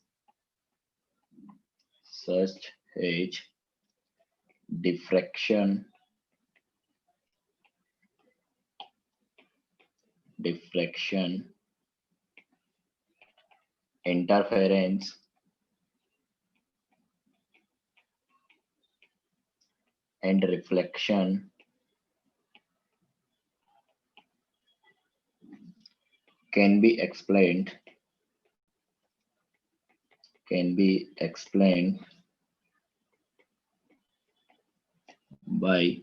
diffraction, interference, and reflection can be explained by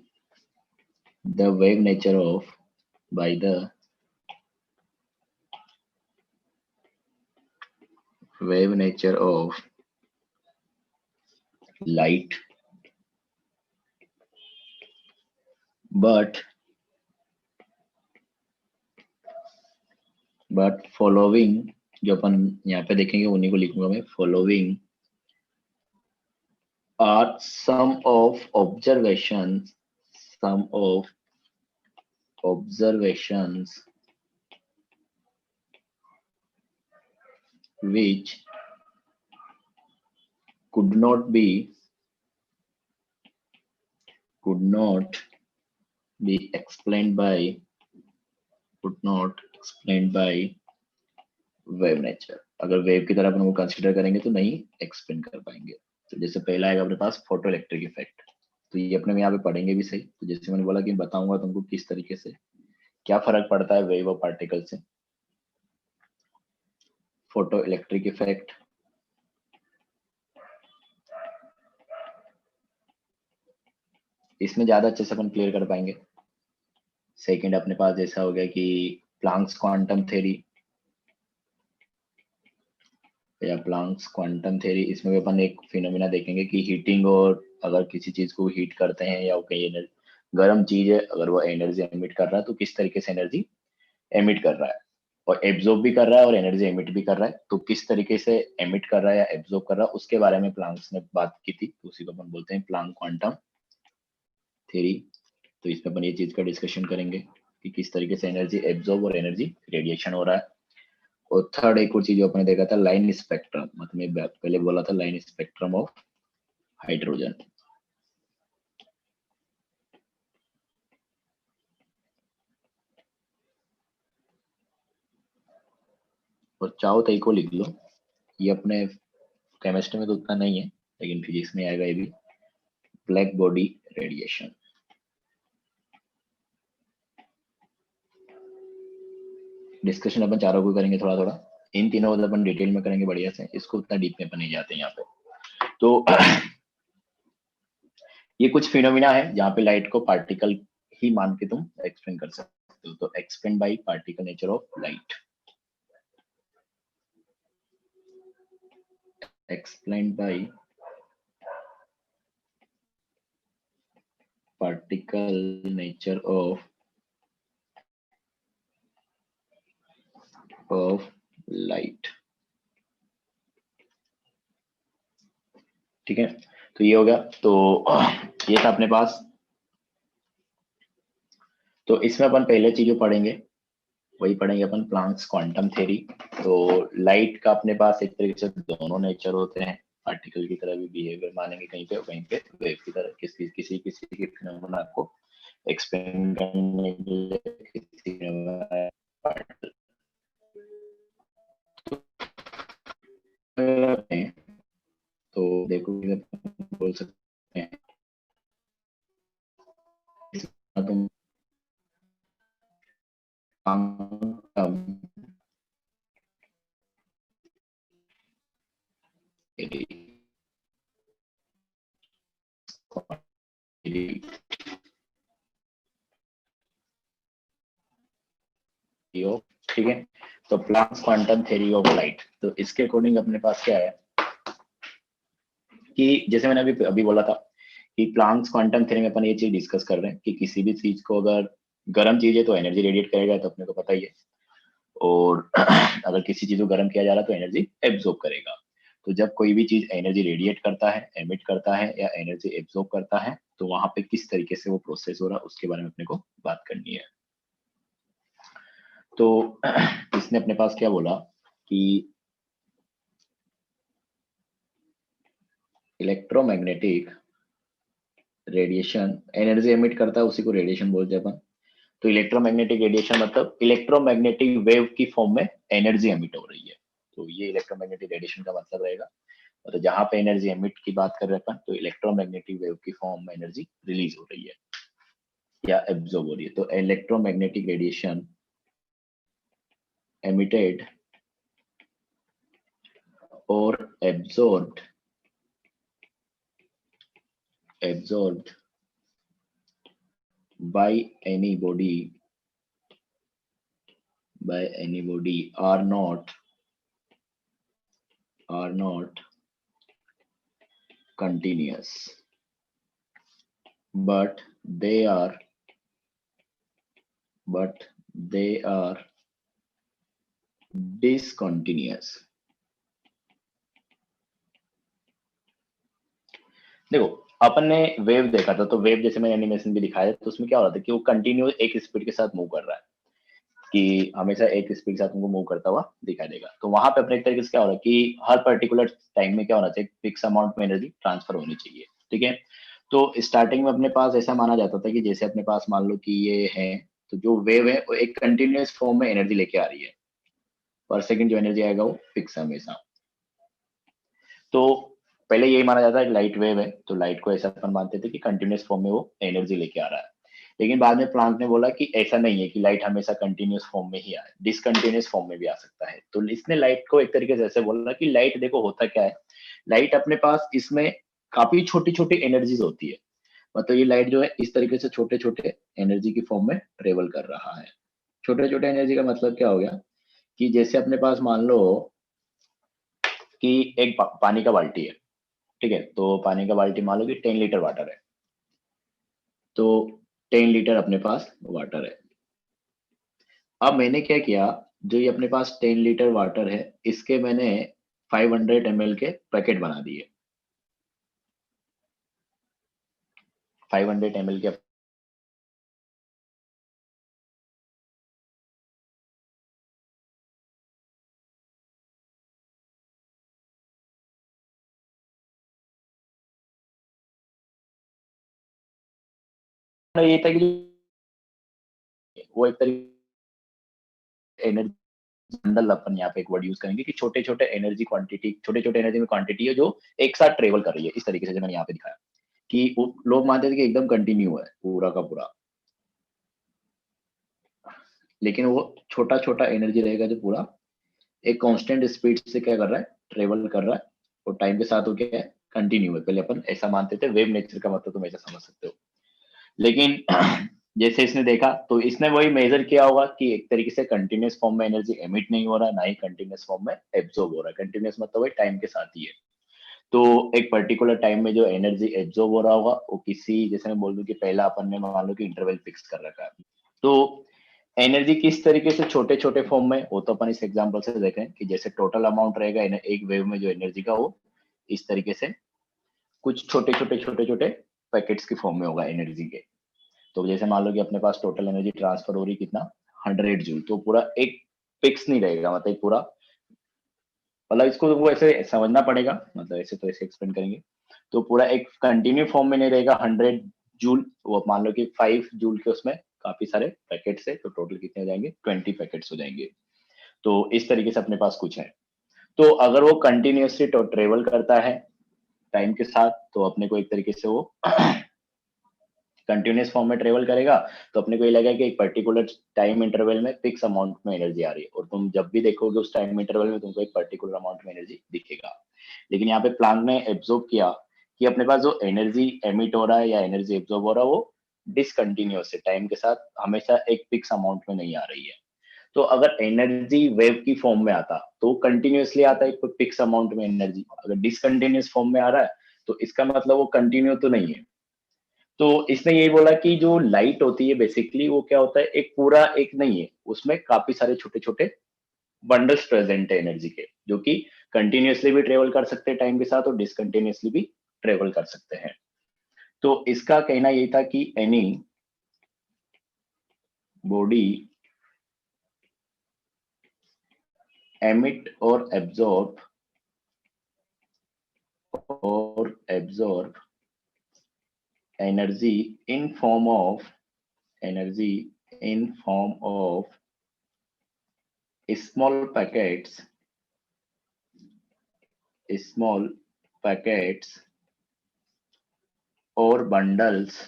the wave nature of light but following, जो अपन यहाँ पे देखेंगे उन्हीं को लिखूंगा मैं, following are some of observations which could not be explained by wave nature. अगर वेव की तरह अपन को कंसीडर करेंगे तो नहीं एक्सप्लेन कर पाएंगे। तो जैसे पहला आएगा अपने पास फोटो इलेक्ट्रिक इफेक्ट, तो ये अपने यहाँ पे पढ़ेंगे भी सही। तो जैसे मैंने बोला कि बताऊंगा तुमको किस तरीके से क्या फर्क पड़ता है वेव और पार्टिकल से। फोटो इलेक्ट्रिक इफेक्ट, इसमें ज्यादा अच्छे से अपन क्लियर कर पाएंगे। सेकंड अपने पास जैसा हो गया कि प्लांक्स क्वांटम थ्योरी या प्लांक्स क्वांटम थ्योरी, इसमें भी अपन एक फिनोमिना देखेंगे कि हीटिंग, और अगर किसी चीज को हीट करते हैं या कहीं गर्म चीज है, अगर वो एनर्जी एमिट कर रहा है तो किस तरीके से एनर्जी एमिट कर रहा है, और एब्जॉर्ब भी कर रहा है और एनर्जी एमिट भी कर रहा है, तो किस तरीके से एमिट कर रहा है या एब्जॉर्ब कर रहा है, उसके बारे में प्लांक्स ने बात की थी। उसी को अपन बोलते हैं प्लांक क्वांटम थ्योरी। तो इसमें अपन ये चीज का डिस्कशन करेंगे कि किस तरीके से एनर्जी एब्जॉर्ब और एनर्जी रेडिएशन हो रहा है। और थर्ड एक और चीज जो अपने देखा था लाइन स्पेक्ट्रम, मतलब मैं पहले बोला था लाइन स्पेक्ट्रम ऑफ हाइड्रोजन। और चाहो तो को लिख लो, ये अपने केमिस्ट्री में तो उतना नहीं है लेकिन फिजिक्स में आएगा ये भी, ब्लैक बॉडी रेडिएशन। डिस्कशन अपन चारों को करेंगे थोड़ा थोड़ा, इन तीनों को अपन डिटेल में करेंगे बढ़िया से, इसको उतना डीप में अपन नहीं जाते यहाँ पे। तो ये कुछ फिनोमिना है जहाँ पे लाइट को पार्टिकल ही मान के तुम एक्सप्लेन कर सकते हो। तो explain by particle nature of light, explain by particle nature of light. ठीक है, तो ये हो गया। तो ये था अपने पास। तो इसमें अपन पहले चीजों पढ़ेंगे, वही पढ़ेंगे अपन प्लांक्स क्वांटम थ्योरी। तो लाइट का अपने पास एक तरीके से दोनों नेचर होते हैं, पार्टिकल की तरह भी बिहेवियर मानेंगे कहीं पे, कहीं पे वेव की तरह। किसी किसी किसी के फिनोमेना को एक्सप्लेन करने के लिए किसी तो देखो बोल सकते हैं तुम ठीक है। तो Planck's quantum theory of light, तो इसके अकॉर्डिंग अपने पास क्या है कि जैसे मैंने अभी बोला था कि प्लांक्स क्वांटम थ्योरी में अपन ये चीज डिस्कस कर रहे हैं कि किसी भी चीज को अगर गर्म चीज है तो एनर्जी रेडिएट करेगा, तो अपने को पता ही है। और अगर किसी चीज को गर्म किया जा रहा है तो एनर्जी एब्जॉर्ब करेगा। तो जब कोई भी चीज एनर्जी रेडिएट करता है, एमिट करता है या एनर्जी एब्जॉर्ब करता है, तो वहां पे किस तरीके से वो प्रोसेस हो रहा है उसके बारे में अपने को बात करनी है। तो इसने अपने पास क्या बोला कि इलेक्ट्रोमैग्नेटिक रेडिएशन एनर्जी एमिट करता है, उसी को रेडिएशन बोलते हैं अपन। तो इलेक्ट्रोमैग्नेटिक रेडिएशन मतलब इलेक्ट्रोमैग्नेटिक वेव की फॉर्म में एनर्जी एमिट हो रही है, तो ये इलेक्ट्रोमैग्नेटिक रेडिएशन का मतलब रहेगा। तो जहां पे एनर्जी एमिट की बात कर रहे हैं अपन, तो इलेक्ट्रोमैग्नेटिक वेव की फॉर्म में एनर्जी रिलीज हो रही है या एब्जॉर्ब हो रही है। तो इलेक्ट्रोमैग्नेटिक रेडिएशन एमिटेड और absorbed by any body are not continuous, but they are but they are discontinuous. देखो अपन ने वेव देखा था, तो वेव जैसे मैंने एनिमेशन भी दिखाया तो उसमें क्या हो रहा था कि वो कंटिन्यू एक स्पीड के साथ मूव कर रहा है, कि हमेशा एक स्पीड के साथ उनको मूव करता हुआ दिखाई देगा। तो वहां पे अपने एक तरीके से क्या हो रहा है कि हर पर्टिकुलर टाइम में क्या होना चाहिए, फिक्स अमाउंट में एनर्जी ट्रांसफर होनी चाहिए, ठीक है। तो स्टार्टिंग में अपने पास ऐसा माना जाता था कि जैसे अपने पास मान लो कि ये है, तो जो वेव है वो एक कंटिन्यूअस फॉर्म में एनर्जी लेके आ रही है, पर सेकंड जो एनर्जी आएगा वो फिक्स है हमेशा। तो पहले यही माना जाता है कि लाइट वेव है, तो लाइट को ऐसा अपन मानते थे कि कंटिन्यूअस फॉर्म में वो एनर्जी लेके आ रहा है। लेकिन बाद में प्लांक ने बोला कि ऐसा नहीं है कि लाइट हमेशा कंटिन्यूअस फॉर्म में ही आए, डिसकंटिन्यूअस फॉर्म में भी आ सकता है। तो इसने लाइट को एक तरीके से ऐसे बोला कि लाइट देखो होता क्या है, लाइट अपने पास इसमें काफी छोटी छोटी एनर्जीज होती है, मतलब ये लाइट जो है इस तरीके से छोटे छोटे एनर्जी की फॉर्म में ट्रेवल कर रहा है। छोटे छोटे एनर्जी का मतलब क्या हो गया कि जैसे अपने पास मान लो कि एक पानी का बाल्टी है, ठीक है, तो पानी का बाल्टी मान लो कि 10 लीटर वाटर है, तो 10 लीटर अपने पास वाटर है। अब मैंने क्या किया, जो ये अपने पास 10 लीटर वाटर है इसके मैंने 500 ml के पैकेट बना दिए, 500 ml के ये था कि वो एक तरीके एनर्जी बंडल, अपन यहाँ पे एक वर्ड यूज करेंगे कि छोटे छोटे एनर्जी क्वांटिटी, छोटे छोटे एनर्जी में क्वांटिटी है जो एक साथ ट्रेवल कर रही है, इस तरीके से जो मैंने यहाँ पे दिखाया कि लोग मानते थे कि एकदम कंटिन्यू है पूरा का पूरा, लेकिन वो छोटा छोटा एनर्जी रहेगा जो पूरा एक कांस्टेंट स्पीड से क्या कर रहा है, ट्रेवल कर रहा है, और टाइम के साथ वो क्या है, कंटिन्यू है। पहले अपन ऐसा मानते थे, वेव नेचर का मतलब तुम ऐसा समझ सकते हो। लेकिन जैसे इसने देखा तो इसने वही मेजर किया होगा कि एक तरीके से कंटिन्यूअस फॉर्म में एनर्जी एमिट नहीं हो रहा है, ना ही कंटिन्यूअस फॉर्म में एब्जॉर्ब हो रहा है। कंटिन्यूअस मतलब वही टाइम के साथ ही है, तो एक पर्टिकुलर टाइम में जो एनर्जी एब्जॉर्ब हो रहा होगा वो किसी, जैसे मैं बोल दूं कि पहला अपन ने मान लो कि इंटरवल फिक्स कर रखा है, तो एनर्जी किस तरीके से छोटे छोटे फॉर्म में, वो तो अपन इस एग्जांपल से देखें कि जैसे टोटल अमाउंट रहेगा एक वेव में जो एनर्जी का, वो इस तरीके से कुछ छोटे छोटे छोटे छोटे पैकेट्स की फॉर्म में होगा एनर्जी के। तो जैसे मान लो कि अपने पास टोटल एनर्जी ट्रांसफर हो रही कितना, 100 जूल, तो पूरा एक फिक्स नहीं रहेगा, मतलब पूरा, मतलब इसको वो ऐसे समझना पड़ेगा, मतलब ऐसे तो ऐसे एक्सप्लेन करेंगे, तो पूरा एक कंटिन्यू फॉर्म में नहीं रहेगा 100 जूल, वो मान लो कि 5 जूल के उसमें काफी सारे पैकेट्स है, तो टोटल कितने हो जाएंगे, 20 पैकेट्स हो जाएंगे। तो इस तरीके से अपने पास कुछ है। तो अगर वो कंटिन्यूसली ट्रेवल करता है टाइम के साथ, तो अपने को एक तरीके से वो कंटिन्यूस फॉर्म में ट्रेवल करेगा, तो अपने को ये लगेगा कि एक पर्टिकुलर टाइम इंटरवल में फिक्स अमाउंट में एनर्जी आ रही है, और तुम जब भी देखोगे उस टाइम इंटरवल में तुमको एक पर्टिकुलर अमाउंट में एनर्जी दिखेगा। लेकिन यहाँ पे प्लांक ने एब्जॉर्ब किया कि अपने पास जो एनर्जी एमिट हो रहा है या एनर्जी एब्जॉर्ब हो रहा है वो डिसकंटिन्यूअस है, टाइम के साथ हमेशा एक फिक्स अमाउंट में नहीं आ रही है। तो अगर एनर्जी वेव की फॉर्म में आता तो कंटिन्यूअसली आता है एक फिक्स अमाउंट में एनर्जी, अगर डिसकंटिन्यूअस फॉर्म में आ रहा है तो इसका मतलब वो कंटिन्यू तो नहीं है। तो इसने यही बोला कि जो लाइट होती है बेसिकली वो क्या होता है, एक पूरा एक नहीं है, उसमें काफी सारे छोटे छोटे बंडल्स प्रेजेंट है एनर्जी के, जो कि कंटिन्यूअसली भी ट्रेवल कर सकते हैं टाइम के साथ और डिसकंटिन्यूअसली भी ट्रेवल कर सकते हैं। तो इसका कहना यही था कि any body emit or absorb energy in form of small packets or bundles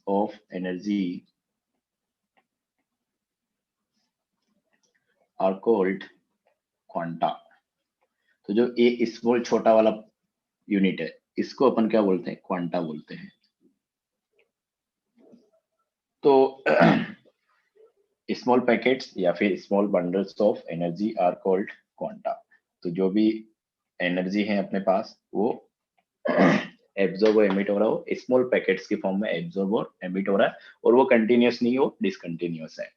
of energy are called quanta. तो जो ये स्मॉल छोटा वाला यूनिट है इसको अपन क्या बोलते हैं, क्वांटा बोलते हैं। तो स्मॉल पैकेट्स या फिर small bundles of energy are called quanta. तो जो भी एनर्जी है अपने पास वो एब्जॉर्ब और एमिट हो रहा हो, स्मॉल पैकेट्स की फॉर्म में एब्जॉर्ब और एमिट हो रहा है, और वो कंटिन्यूस नहीं हो, डिसकंटिन्यूस है।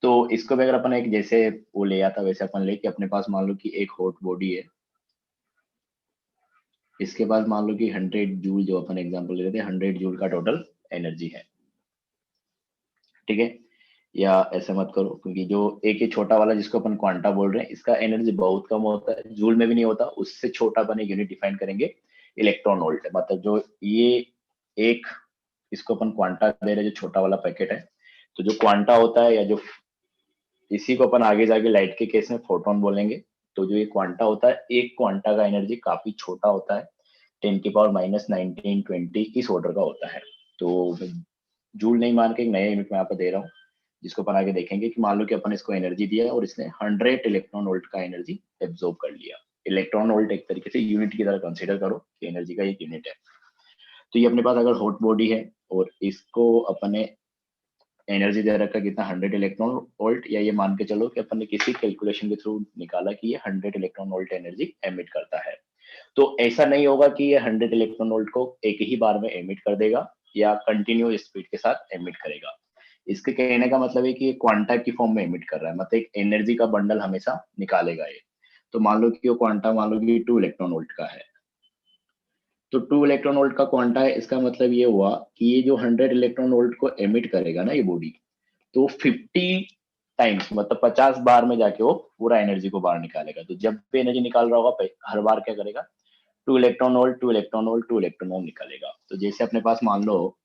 तो इसको भी अगर अपन एक जैसे वो ले आता वैसे अपन लेके अपने पास मान लो कि एक हॉट बॉडी है, इसके पास मान लो कि 100 जूल, जो अपन एग्जांपल ले रहे थे 100 जूल का टोटल एनर्जी है, ठीक है। या ऐसे मत करो, क्योंकि जो एक ही छोटा वाला जिसको अपन क्वांटा बोल रहे हैं इसका एनर्जी बहुत कम होता है, जूल में भी नहीं होता, उससे छोटा अपन एक यूनिट डिफाइन करेंगे इलेक्ट्रॉन वोल्ट। मतलब जो ये एक इसको अपन क्वांटा दे रहे हैं, जो छोटा वाला पैकेट है, तो जो क्वांटा होता है या जो इसी को अपन आगे जाके लाइट के केस में फोटोन बोलेंगे। तो जो ये क्वांटा होता है, एक क्वांटा का एनर्जी काफी छोटा होता है, 10⁻⁻19 20 इस ऑर्डर का होता है। तो जूल नहीं मान के एक नया यूनिट मैं यहाँ पे दे रहा हूँ, जिसको अपन आगे देखेंगे कि मान लो कि अपन इसको एनर्जी दिया और इसने 100 इलेक्ट्रॉन वोल्ट का एनर्जी एब्जॉर्ब कर लिया। इलेक्ट्रॉन वोल्ट एक तरीके से यूनिट की तरह कंसीडर करो कि एनर्जी का एक यूनिट है। तो ये अपने पास अगर हॉट बॉडी है और इसको अपने एनर्जी दे रखा कितना 100 इलेक्ट्रॉन वोल्ट, या ये मान के चलो कि अपन ने किसी कैलकुलेशन के थ्रू निकाला कि ये 100 इलेक्ट्रॉन वोल्ट एनर्जी एमिट करता है। तो ऐसा नहीं होगा कि ये 100 इलेक्ट्रॉन वोल्ट को एक ही बार में एमिट कर देगा या कंटिन्यू स्पीड के साथ एमिट करेगा। इसके कहने का मतलब है कि ये क्वांटा की फॉर्म में एमिट कर रहा है, मतलब एक एनर्जी का बंडल हमेशा निकालेगा ये। तो मान लो कि वो क्वांटा मान लो कि 2 इलेक्ट्रॉन वोल्ट का है, तो 2 इलेक्ट्रॉन वोल्ट का क्वांटा है, इसका मतलब ये हुआ कि ये जो 100 इलेक्ट्रॉन वोल्ट को एमिट करेगा ना ये बॉडी, तो 50 टाइम्स मतलब 50 बार में जाके वो पूरा एनर्जी को बाहर निकालेगा। तो जब भी एनर्जी निकाल रहा होगा हर बार क्या करेगा, 2 electron volt 2 electron volt 2 electron volt निकालेगा। तो जैसे अपने पास मान लो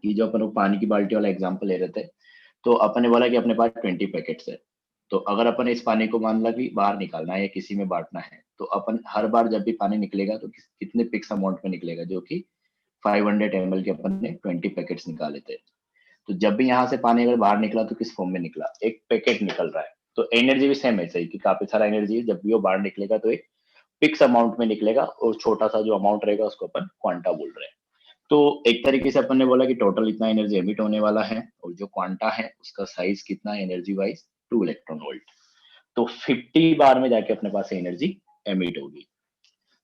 कि जो अपन पानी की बाल्टी वाला एग्जांपल ले रहे थे, तो अपन ने बोला कि अपने पास 20 पैकेट्स है, तो अगर अपन इस पानी को मान ला कि बाहर निकालना है या किसी में बांटना है, तो अपन हर बार जब भी पानी निकलेगा तो कितने पिक्स अमाउंट में निकलेगा, जो कि 500 ml के अपन ने 20 पैकेट्स निकाले थे। तो जब भी यहाँ से पानी अगर बाहर निकला तो किस फॉर्म में निकला, एक पैकेट निकल रहा है। तो एनर्जी भी सेम ऐसे ही कि काफी सारा एनर्जी है, जब भी वो बाहर निकलेगा तो एक फिक्स अमाउंट में निकलेगा, और छोटा सा जो अमाउंट रहेगा उसको अपन क्वांटा बोल रहे हैं। तो एक तरीके से अपन ने बोला कि टोटल इतना एनर्जी एमिट होने वाला है, और जो क्वांटा है उसका साइज कितना है एनर्जी वाइज 2 इलेक्ट्रॉन वोल्ट। तो 50 बार में जाके अपने पास एनर्जी एमिट होगी।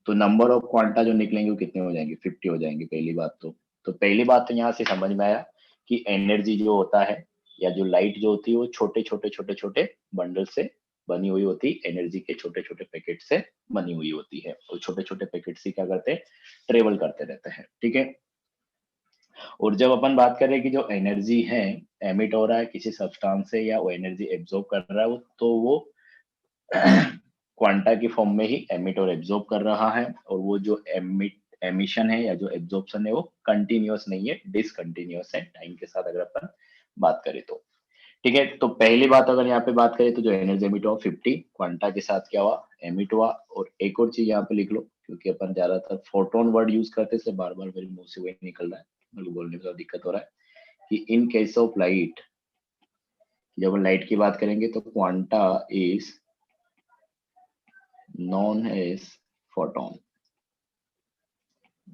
तो नंबर ऑफ क्वांटा जो निकलेंगे वो कितने हो जाएंगे, 50 हो जाएंगे। पहली बात तो पहली बात तो यहाँ से समझ में आया कि एनर्जी जो होता है या जो लाइट जो होती है वो छोटे छोटे छोटे छोटे बंडल से बनी हुई होती है, एनर्जी के छोटे छोटे पैकेट से बनी हुई होती है, और छोटे छोटे पैकेट से क्या करते हैं, ट्रेवल करते रहते हैं, ठीक है। और जब अपन बात करें कि जो एनर्जी है एमिट हो रहा है किसी सब्सटेंस से या वो एनर्जी एब्जॉर्ब कर रहा है तो वो क्वांटा की फॉर्म में ही एमिट और एब्जॉर्ब कर रहा है, और वो जो एमिशन है या जो एब्जॉर्प्शन है वो कंटिन्यूअस नहीं है, डिसकंटिन्यूअस है टाइम के साथ अगर अपन बात करें तो, ठीक है। तो पहली बात अगर यहाँ पे बात करें तो जो एनर्जी एमिट हुआ 50 क्वांटा के साथ क्या हुआ, एमिट हुआ। और एक और चीज यहाँ पे लिख लो, क्योंकि अपन ज्यादातर फोटोन वर्ड यूज करते हैं, बार बार मेरे मुंह से वही निकल रहा है, मेरे को बोलने में थोड़ा दिक्कत हो रहा है कि इन केस ऑफ लाइट, जब हम लाइट की बात करेंगे तो quanta is known as photon,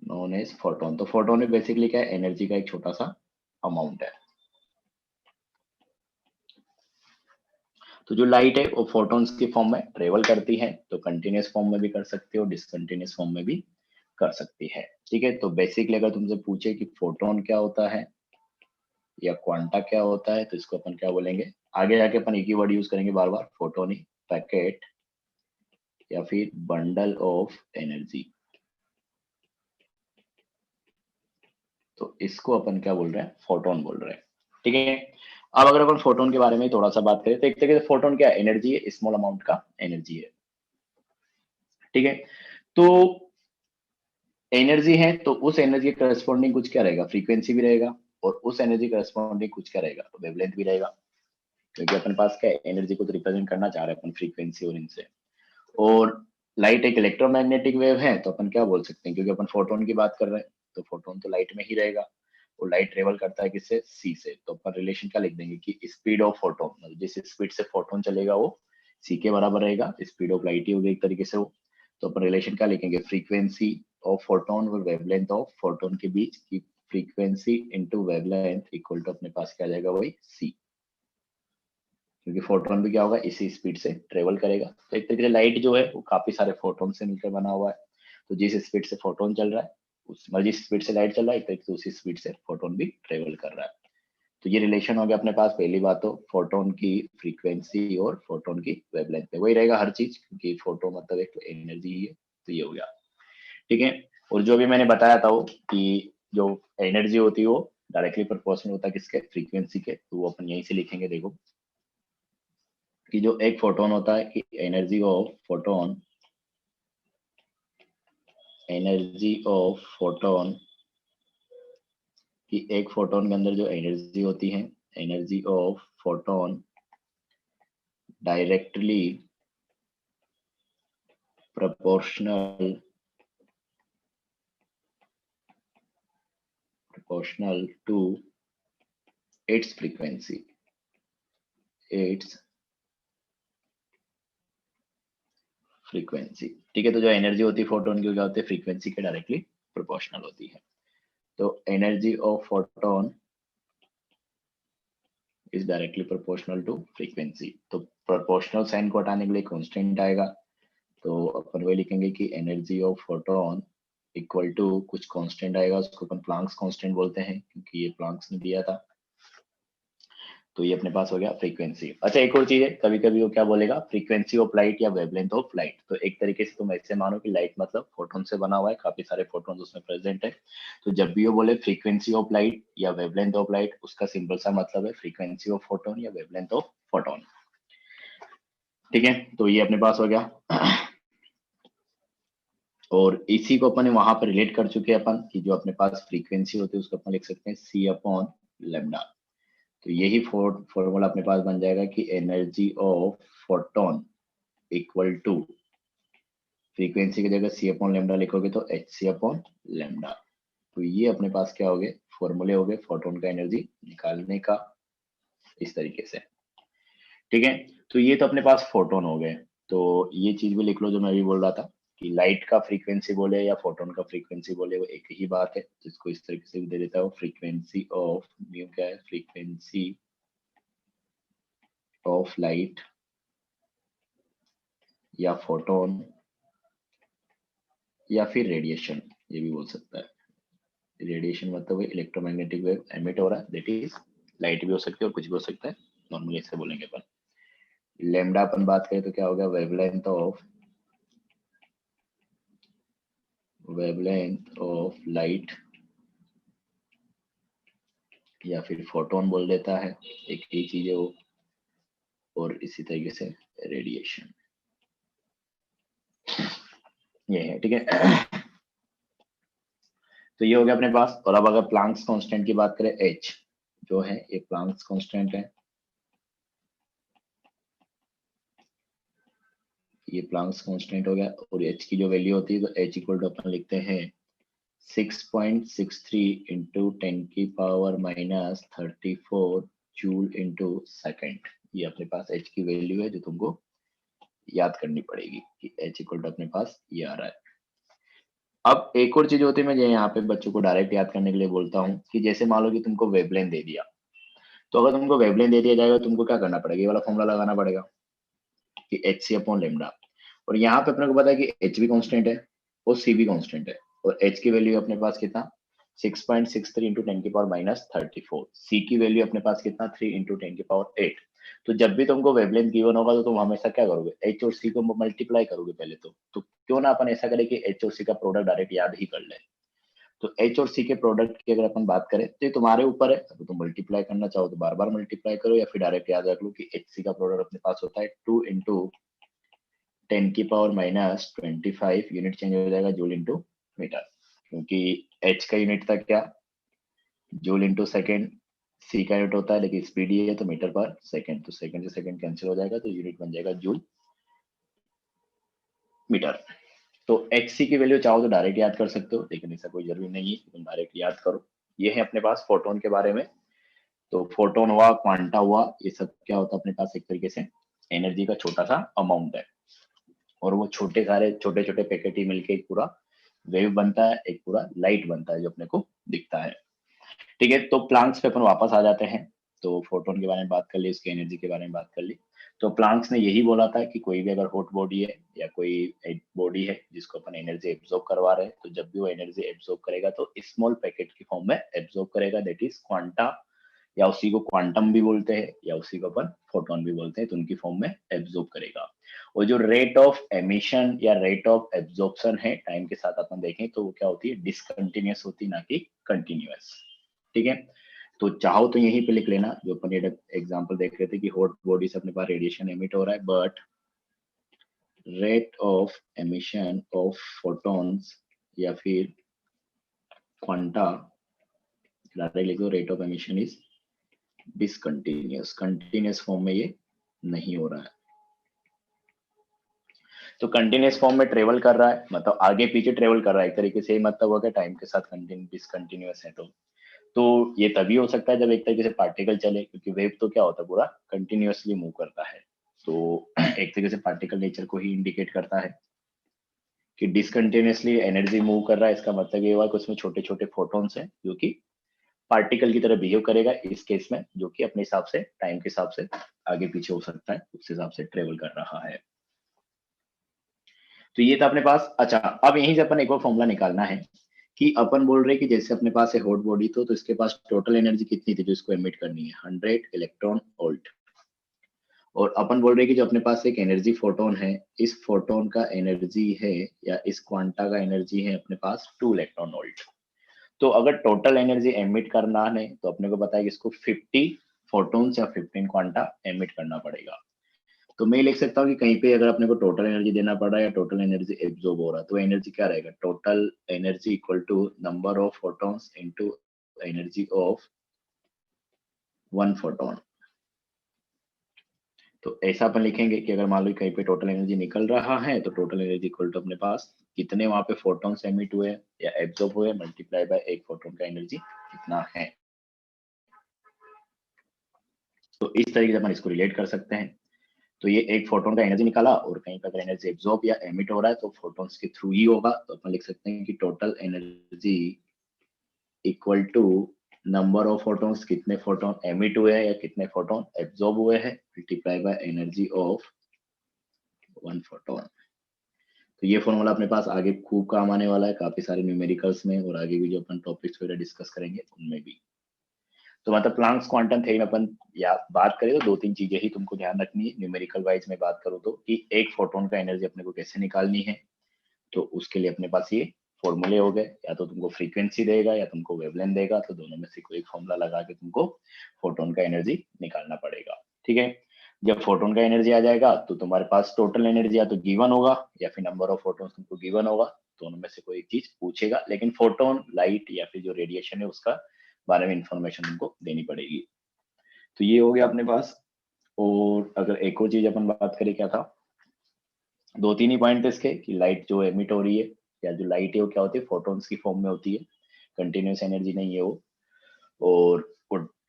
known as photon. तो फोटोन में बेसिकली क्या है, एनर्जी का एक छोटा सा अमाउंट है। तो जो लाइट है वो फोटॉन्स की फॉर्म में ट्रेवल करती है, तो कंटिन्यूस फॉर्म में भी कर सकती है और डिसकंटिन्यूस फॉर्म में भी कर सकती है, ठीक है। तो बेसिकली अगर तुमसे पूछे कि फोटोन क्या होता है या क्वांटा क्या होता है, तो इसको अपन क्या बोलेंगे, आगे जाके अपन एक ही वर्ड यूज करेंगे बार बार, फोटोन ही, पैकेट या फिर बंडल ऑफ एनर्जी। तो इसको अपन क्या बोल रहे हैं, फोटोन बोल रहे हैं, ठीक है। अब अगर अपन फोटोन के बारे में थोड़ा सा बात करें तो एक तरीके से फोटोन क्या एनर्जी है, स्मॉल अमाउंट का एनर्जी है, ठीक है। तो एनर्जी है तो उस एनर्जी के करस्पॉन्डिंग कुछ क्या रहेगा, फ्रीक्वेंसी भी रहेगा, और उस एनर्जी करस्पॉन्डिंग कुछ क्या रहेगा, तो वेवलेंथ भी रहेगा, क्योंकि अपन पास क्या है, एनर्जी को तो रिप्रेजेंट करना चाह रहे हैं अपन फ्रीक्वेंसी और इनसे। और लाइट एक इलेक्ट्रोमैग्नेटिक वेव है, तो अपन क्या बोल सकते हैं, क्योंकि अपन फोटोन की बात कर रहे हैं तो फोटोन तो लाइट में ही रहेगा, और लाइट ट्रेवल करता है किससे, सी से। तो अपन रिलेशन क्या लिख देंगे कि स्पीड ऑफ फोटोन, मतलब जिस स्पीड से फोटोन चलेगा वो सी के बराबर रहेगा, स्पीड ऑफ लाइट ही होगी एक तरीके से वो। तो अपन रिलेशन क्या लिखेंगे, फ्रीक्वेंसी ऑफ फोटोन और वेवलेंथ ऑफ फोटोन के बीच की frequency into wavelength equal to अपने पास क्या आ जाएगा, वही सी, क्योंकि फोटोन भी क्या होगा, इसी स्पीड से ट्रेवल करेगा। तो एक तरीके से लाइट जो है वो काफी सारे फोटोन से मिलकर बना हुआ है, तो जिस स्पीड से फोटोन चल रहा है उस मतलब जिस स्पीड से लाइट चल रहा है एक तरीके से उसी स्पीड से फोटोन भी ट्रेवल कर रहा है। तो ये रिलेशन हो गया अपने पास। पहली बात तो फोटोन की फ्रीक्वेंसी और फोटोन की वेवलेंथ पे वही रहेगा हर चीज, क्योंकि फोटो मतलब एक एनर्जी ही है। तो ये हो गया, ठीक है। और जो भी मैंने बताया था वो कि जो एनर्जी होती है वो डायरेक्टली प्रोपोर्शनल होता है किसके, फ्रीक्वेंसी के। तो वो अपन यहीं से लिखेंगे, देखो कि जो एक फोटोन होता है कि energy of photon, energy of photon कि एक फोटोन के अंदर जो एनर्जी होती है, energy of photon directly proportional to its frequency, ठीक है। तो जो एनर्जी होती है फोटोन की क्या होती है, फ्रीक्वेंसी के डायरेक्टली प्रोपोर्शनल होती है। तो energy of photon is directly proportional to frequency. तो प्रोपोर्शनल साइन को हटाने के लिए कांस्टेंट आएगा, तो अपन वही लिखेंगे कि energy of photon equal to कुछ कांस्टेंट आएगा, उसको अपन प्लांक्स कांस्टेंट बोलते हैं क्योंकि ये प्लांक्स ने दिया था। तो ये अपने पास हो गया फ्रीक्वेंसी। अच्छा एक और चीज है, कभी कभी वो क्या बोलेगा, फ्रीक्वेंसी ऑफ लाइट या वेवलेंथ ऑफ लाइट। तो एक तरीके से तुम ऐसे मानो कि लाइट मतलब फोटोन से बना हुआ है, काफी सारे फोटोन उसमें प्रेजेंट है। तो जब भी वो बोले फ्रीक्वेंसी ऑफ लाइट या वेवलेंथ ऑफ लाइट, उसका सिंपल सा मतलब है फ्रीक्वेंसी ऑफ फोटोन या वेवलेंथ ऑफ फोटोन, ठीक है। तो ये अपने पास हो गया। और इसी को अपन वहां पर रिलेट कर चुके हैं अपन कि जो अपने पास फ्रीक्वेंसी होती है उसको अपन लिख सकते हैं C अपॉन लैम्डा। तो यही फॉर्मूला अपने पास बन जाएगा कि energy of photon equal to frequency की जगह C अपॉन लैम्डा लिखोगे तो HC अपॉन लैम्डा। तो ये अपने पास क्या हो गए, फॉर्मूले हो गए फोटोन का एनर्जी निकालने का, इस तरीके से, ठीक है। तो ये तो अपने पास फोटोन हो गए। तो ये चीज भी लिख लो जो मैं भी बोल रहा था कि लाइट का फ्रीक्वेंसी बोले या फोटोन का फ्रीक्वेंसी बोले वो एक ही बात है, जिसको इस तरीके से भी दे देता है फ्रीक्वेंसी ऑफ म्यू क्या है, फ्रीक्वेंसी ऑफ लाइट या फोटोन या फिर रेडिएशन, ये भी बोल सकता है। रेडिएशन मतलब इलेक्ट्रोमैग्नेटिक वेव एमिट हो रहा है, दैट इज लाइट भी हो सकती है और कुछ भी हो सकता है, नॉर्मली ऐसे बोलेंगे अपन। लैम्डा अपन बात करें तो क्या होगा, वेवलेंथ ऑफ लाइट या फिर फोटोन बोल देता है, एक ही चीज है वो। और इसी तरीके से रेडिएशन, ये है, ठीक है। तो ये हो गया अपने पास। और अब अगर प्लांक्स कांस्टेंट की बात करें, H जो है ये प्लांक्स कांस्टेंट है, ये प्लांक्स कांस्टेंट हो गया। और H की जो वैल्यू होती है तो H इक्वल टू अपन लिखते हैं 6.63 इंटू 10 की power minus 34 joule into second. ये अपने पास H की वैल्यू है जो तुमको याद करनी पड़ेगी कि H इक्वल टू अपने पास ये आ रहा है। अब एक और चीज होती है, मैं यहाँ पे बच्चों को डायरेक्ट याद करने के लिए बोलता हूँ कि जैसे मान लो कि तुमको वेवलेंथ दे दिया, तो अगर तुमको वेवलेंथ दे दिया जाएगा तुमको क्या करना पड़ेगा, ये वाला फॉर्मूला लगाना पड़ेगा कि HC अपॉन लैम्डा। और यहाँ पे अपने को पता है कि H भी कांस्टेंट है और C भी कांस्टेंट है, और H की वैल्यू अपने पास कितना 6.63 इंटू 10 की पावर माइनस 34, C की वैल्यू अपने पास कितना 3 इंटू 10 की पावर 8। तो जब भी तुमको वेवलेंथ गिवन होगा तो तुम हमेशा क्या करोगे, H और C को मल्टीप्लाई करोगे पहले तो क्यों ना अपन ऐसा करें कि H और C का प्रोडक्ट डायरेक्ट याद ही कर ले। तो H और C के प्रोडक्ट की अगर अपन बात करें तो ये तुम्हारे ऊपर है, अगर तुम मल्टीप्लाई करना चाहो तो बार बार मल्टीप्लाई करो या फिर डायरेक्ट याद रख लो कि HC का प्रोडक्ट अपने पास होता है 2 इंटू 10 की पावर माइनस 25, यूनिट चेंज हो जाएगा जूल इंटू मीटर, क्योंकि H का यूनिट था क्या जूल इंटू सेकेंड, C का यूनिट होता है लेकिन स्पीड ही है तो मीटर पर सेकेंड, तो सेकेंड से सेकेंड कैंसिल हो जाएगा तो यूनिट बन जाएगा जूल मीटर। तो HC की वैल्यू चाहो तो डायरेक्ट याद कर सकते हो, लेकिन ऐसा कोई जरूरी नहीं है तुम डायरेक्ट याद करो। ये है अपने पास फोटोन के बारे में। तो फोटोन हुआ, क्वांटा हुआ, ये सब क्या होता है अपने पास एक तरीके से एनर्जी का छोटा सा अमाउंट है, और वो छोटे छोटे पैकेट ही मिलके एक पूरा वेव बनता है, एक पूरा लाइट बनता है जो अपने को दिखता है, ठीक है। तो प्लांक्स पे अपन वापस आ जाते हैं। तो फोटोन के बारे में बात कर ली, उसकी एनर्जी के बारे में बात कर ली। तो प्लांक्स ने यही बोला था कि कोई भी अगर हॉट बॉडी है या कोई एक बॉडी है जिसको अपन एनर्जी एब्जॉर्ब करवा रहे हैं, तो जब भी वो एनर्जी एब्जॉर्ब करेगा तो स्मॉल पैकेट की फॉर्म में एब्जॉर्ब करेगा, दैट इज क्वांटा, या उसी को क्वांटम भी बोलते हैं या उसी को अपन फोटोन भी बोलते हैं, तो उनकी फॉर्म में एब्जॉर्ब करेगा। और जो रेट ऑफ एमिशन या रेट ऑफ एब्जॉर्प्शन है टाइम के साथ अपन देखें तो वो क्या होती है, डिसकंटिन्यूअस होती है, ना कि कंटिन्यूअस। ठीक है, तो चाहो तो यहीं पे लिख लेना जो अपन एग्जांपल देख रहे थे कि हॉट बॉडी से अपने पास रेडिएशन एमिट हो रहा है, but rate of emission of photons या फिर क्वांटा, लिख दो rate of emission is discontinuous, continuous form में ये नहीं हो रहा है। तो कंटिन्यूअस फॉर्म में ट्रेवल कर रहा है मतलब आगे पीछे ट्रेवल कर रहा है, एक तरीके से मतलब होगा टाइम के साथ डिसकंटिन्यूअस है। तो ये तभी हो सकता है जब एक तरीके से पार्टिकल चले, क्योंकि वेव तो क्या होता है पूरा कंटिन्यूअसली मूव करता है। तो एक तरीके से पार्टिकल नेचर को ही इंडिकेट करता है कि डिसकंटिन्यूअसली एनर्जी मूव कर रहा है। इसका मतलब ये हुआ कि उसमें छोटे छोटे फोटॉन्स हैं जो कि पार्टिकल की तरह बिहेव करेगा इस केस में, जो कि अपने हिसाब से टाइम के हिसाब से आगे पीछे हो सकता है, उस हिसाब से ट्रेवल कर रहा है। तो ये था अपने पास। अच्छा, अब यहीं से अपन एक और फॉर्मूला निकालना है कि अपन बोल रहे हैं कि जैसे अपने पास है हॉट बॉडी तो इसके पास टोटल एनर्जी कितनी थी जो इसको एमिट करनी है, 100 इलेक्ट्रॉन वोल्ट। और अपन बोल रहे हैं कि जो अपने पास एक एनर्जी फोटोन है, इस फोटोन का एनर्जी है या इस क्वांटा का एनर्जी है अपने पास 2 इलेक्ट्रॉन वोल्ट। तो अगर टोटल एनर्जी एमिट करना है तो अपने को पता है कि इसको 50 फोटोन्स या 15 क्वांटा एमिट करना पड़ेगा। तो मैं लिख सकता हूँ कि कहीं पे अगर अपने को टोटल एनर्जी देना पड़ रहा है या टोटल एनर्जी एब्जॉर्ब हो रहा है, तो एनर्जी क्या रहेगा, total energy equal to number of photons into energy of 1 photon. तो ऐसा अपन लिखेंगे कि अगर मान लो कहीं पे टोटल एनर्जी निकल रहा है तो टोटल एनर्जी इक्वल टू अपने पास कितने वहां पे फोटॉन्स एमिट हुए या एब्जॉर्ब हुए मल्टीप्लाई बाय एक फोटोन का एनर्जी कितना है। तो इस तरीके से अपन इसको रिलेट कर सकते हैं। तो ये एक फोटोन का एनर्जी निकाला और कहीं पर अगर एनर्जी एब्जॉर्ब या एमिट हो रहा है तो फोटॉन्स के थ्रू ही होगा। तो अपन लिख सकते हैं कि total energy equal to number of photons, कितने फोटोन एमिट हुए हैं या कितने फोटोन एब्जॉर्ब हुए हैं, multiply by energy of 1 photon. तो ये फॉर्मूला अपने पास आगे खूब काम आने वाला है काफी सारे न्यूमेरिकल्स में, और आगे भी जो अपन टॉपिक्स वगैरह डिस्कस करेंगे उनमें भी। तो मतलब प्लांक्स क्वांटम थ्योरी में अपन या बात करें तो 2-3 चीजें ही तुमको ध्यान रखनी है न्यूमेरिकल वाइज में बात करूँ तो, कि एक फोटोन का एनर्जी अपने को कैसे निकालनी है। तो उसके लिए अपने पास ये फॉर्मूले हो गए, या तो तुमको फ्रीक्वेंसी देगा या तुमको वेवलेंथ देगा, तो दोनों में से कोई एक फॉर्मूला लगा के तुमको फोटोन का एनर्जी निकालना पड़ेगा। ठीक है, जब फोटोन का एनर्जी आ जाएगा तो तुम्हारे पास टोटल एनर्जी या तो गिवन होगा या फिर नंबर ऑफ फोटोन्स तुमको गिवन होगा, दोनों में से कोई एक चीज पूछेगा, लेकिन फोटोन लाइट या फिर जो रेडिएशन है उसका बारे में इंफॉर्मेशन तुमको देनी पड़ेगी। तो ये हो गया अपने पास। और अगर एक और चीज अपन बात करें, क्या था, 2-3 ही पॉइंट थे इसके, कि लाइट जो एमिट हो रही है या जो लाइट है वो क्या होती है, फोटोन्स की फॉर्म में होती है, कंटिन्यूस एनर्जी नहीं है वो। और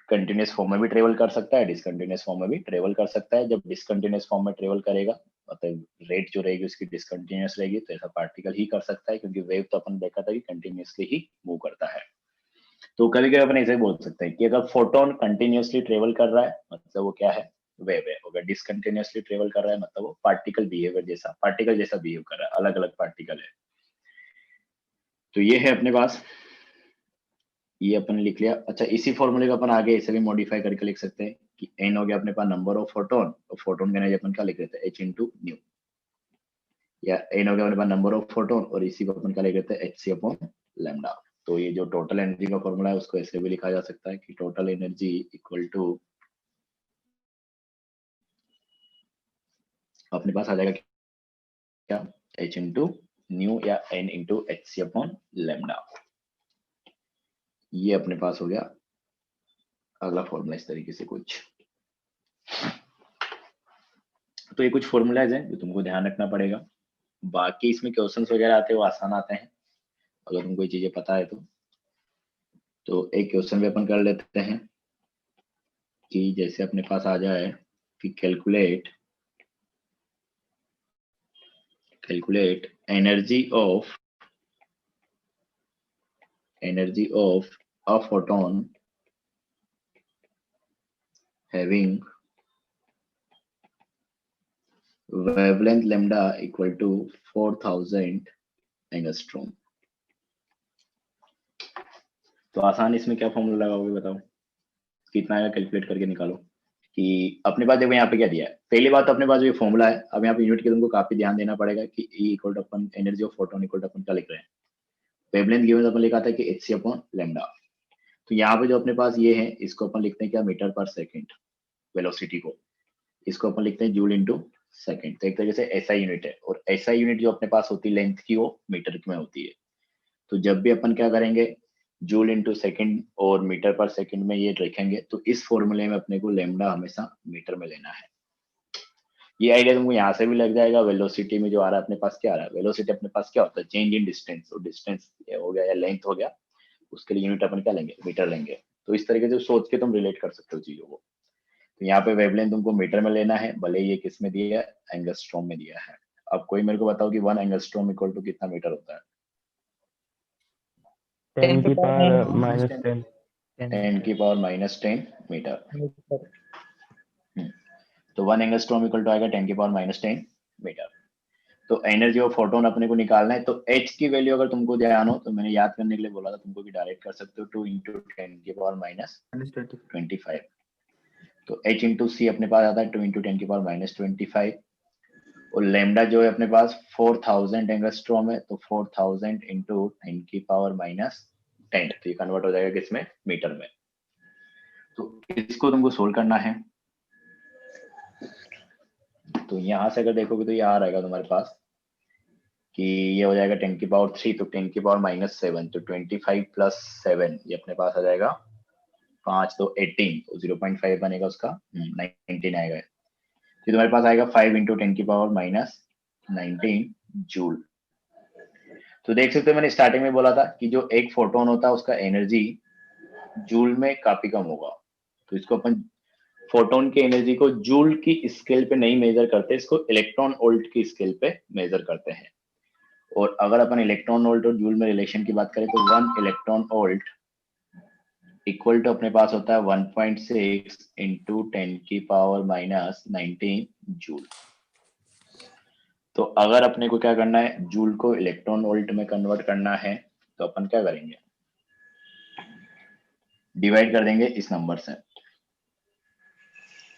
कंटिन्यूस फॉर्म में भी ट्रेवल कर सकता है, डिसकंटिन्यूस फॉर्म में भी ट्रेवल कर सकता है। जब डिसकंटिन्यूस फॉर्म में ट्रेवल करेगा मतलब रेट जो रहेगी उसकी डिसकंटिन्यूस रहेगी, तो ऐसा पार्टिकल ही कर सकता है, क्योंकि वेव तो अपन देखा था कि कंटिन्यूसली ही मूव करता है। तो कभी कभी अपन ऐसे बोल सकते हैं कि अगर फोटोन कंटिन्यूसली ट्रेवल कर रहा है मतलब वो क्या है, वेव है। अगर डिसकंटिन्यूसली ट्रेवल कर रहा है मतलब वो पार्टिकल बिहेवियर जैसा, पार्टिकल जैसा बिहेव कर रहा है, अलग अलग पार्टिकल है। तो ये है अपने पास, ये अपन लिख लिया। अच्छा, इसी फॉर्मूले को अपन आगे ऐसे भी मॉडिफाई करके लिख सकते हैं कि एन हो गया अपने पास नंबर ऑफ फोटोन, और फोटोन का एनर्जी अपन क्या लिख लेते हैं, h इंटू न्यू, या एन हो गया अपने पास नंबर ऑफ फोटोन और इसी को अपन क्या लिख लेते हैं, hc अपॉन लैम्डा। तो ये जो टोटल एनर्जी का फॉर्मूला है उसको ऐसे भी लिखा जा सकता है कि टोटल एनर्जी इक्वल टू अपने पास आ जाएगा क्या, h इंटू न्यू या n into hc upon lambda. ये अपने पास हो गया अगला फॉर्मूला इस तरीके से कुछ। तो ये कुछ फॉर्मूलाज हैं जो तुमको ध्यान रखना पड़ेगा। बाकी इसमें क्वेश्चंस वगैरह आते हैं वो आसान आते हैं अगर तुमको ये चीजें पता है तो एक क्वेश्चन भी अपन कर लेते हैं कि जैसे अपने पास आ जाए कि calculate energy of a photon having wavelength lambda equal to 4000 angstrom. तो आसान इसमें क्या फॉर्मूला लगाओगे बताओ, कितना आएगा कैलकुलेट करके निकालो। कि अपने पास देखो यहाँ पे क्या दिया है, पहली बात तो अपने पास ये फॉर्मूला है। अब यहाँ पे यूनिट के तुमको काफी ध्यान देना पड़ेगा कि E इक्वल टू अपन energy of photon equal to अपन क्या लिख रहे हैं, वेवलेंथ गिवन अपन लिखा था कि hc अपॉन लैम्डा। तो यहाँ पे जो अपने पास ये है इसको अपन लिखते हैं क्या, मीटर पर सेकेंड वेलोसिटी को, इसको अपन लिखते हैं जूल इंटू सेकेंड। तो एक तरीके से ऐसा यूनिट है, और ऐसा यूनिट जो अपने पास होती है लेंथ की वो मीटर में होती है। तो जब भी अपन क्या करेंगे, जूल इंटू सेकेंड और मीटर पर सेकेंड में ये रखेंगे, तो इस फॉर्मूले में अपने को लैम्डा हमेशा मीटर में लेना है। ये आइडिया तुमको यहाँ से भी लग जाएगा। वेलोसिटी में जो आ रहा है अपने पास क्या आ रहा है, वेलोसिटी अपने पास क्या होता है, चेंज इन डिस्टेंस, और डिस्टेंस हो गया या लेंथ हो गया, उसके लिए यूनिट अपन क्या लेंगे, मीटर लेंगे। तो इस तरीके से सोच के तुम रिलेट कर सकते हो चीजों को। तो यहाँ पे वेवलेंथ तुमको मीटर में लेना है, भले ये किस में दिया है, एंगस्ट्रॉम में दिया है। अब कोई मेरे को बताओ कि 1 एंगस्ट्रॉम इक्वल टू कितना मीटर होता है। 10 की पावर माइनस 10 10 की पावर माइनस 10 मीटर। तो 1 एंगस्ट्रॉम इक्वल टू आएगा 10 की पावर माइनस 10 मीटर। तो एनर्जी ऑफ फोटोन अपने को निकालना है। तो H की वैल्यू अगर तुमको ध्यान हो तो मैंने याद करने के लिए बोला था तुमको कि डायरेक्ट कर सकते हो 2 इंटू 10 की पावर माइनस 25। तो H इंटू सी अपने पास आता है 2 इंटू 10 की पावर माइनस 25। और लैम्डा जो है अपने पास 4000 एंगस्ट्रॉम है, तो 4000 इंटू 10 की पावर माइनस 10, तो ये कन्वर्ट हो जाएगा किसमें, मीटर में। तो इसको तुमको सोल्व करना है। तो यहाँ से अगर देखोगे तो ये आ रहेगा तुम्हारे पास कि ये हो जाएगा 10 की पावर 3, तो 10 की पावर माइनस 7, तो 25 प्लस 7 ये अपने पास आ जाएगा 5, तो 18, तो 0.5 बनेगा उसका 19 आएगा। तो तुम्हारे पास आएगा 5 इंटू 10 की पावर माइनस 19 जूल। तो देख सकते हो मैंने स्टार्टिंग में बोला था कि जो एक फोटोन होता है उसका एनर्जी जूल में काफी कम होगा। तो इसको अपन फोटोन की एनर्जी को जूल की स्केल पे नहीं मेजर करते, इसको इलेक्ट्रॉन वोल्ट की स्केल पे मेजर करते हैं। और अगर अपन इलेक्ट्रॉन वोल्ट और जूल में रिलेशन की बात करें तो 1 इलेक्ट्रॉन वोल्ट इक्वल टू अपने पास होता है 1.6 इंटू 10 की पावर माइनस 19 जूल। तो अगर अपने को क्या करना है, जूल को इलेक्ट्रॉन वोल्ट में कन्वर्ट करना है, तो अपन क्या करेंगे, डिवाइड कर देंगे इस नंबर से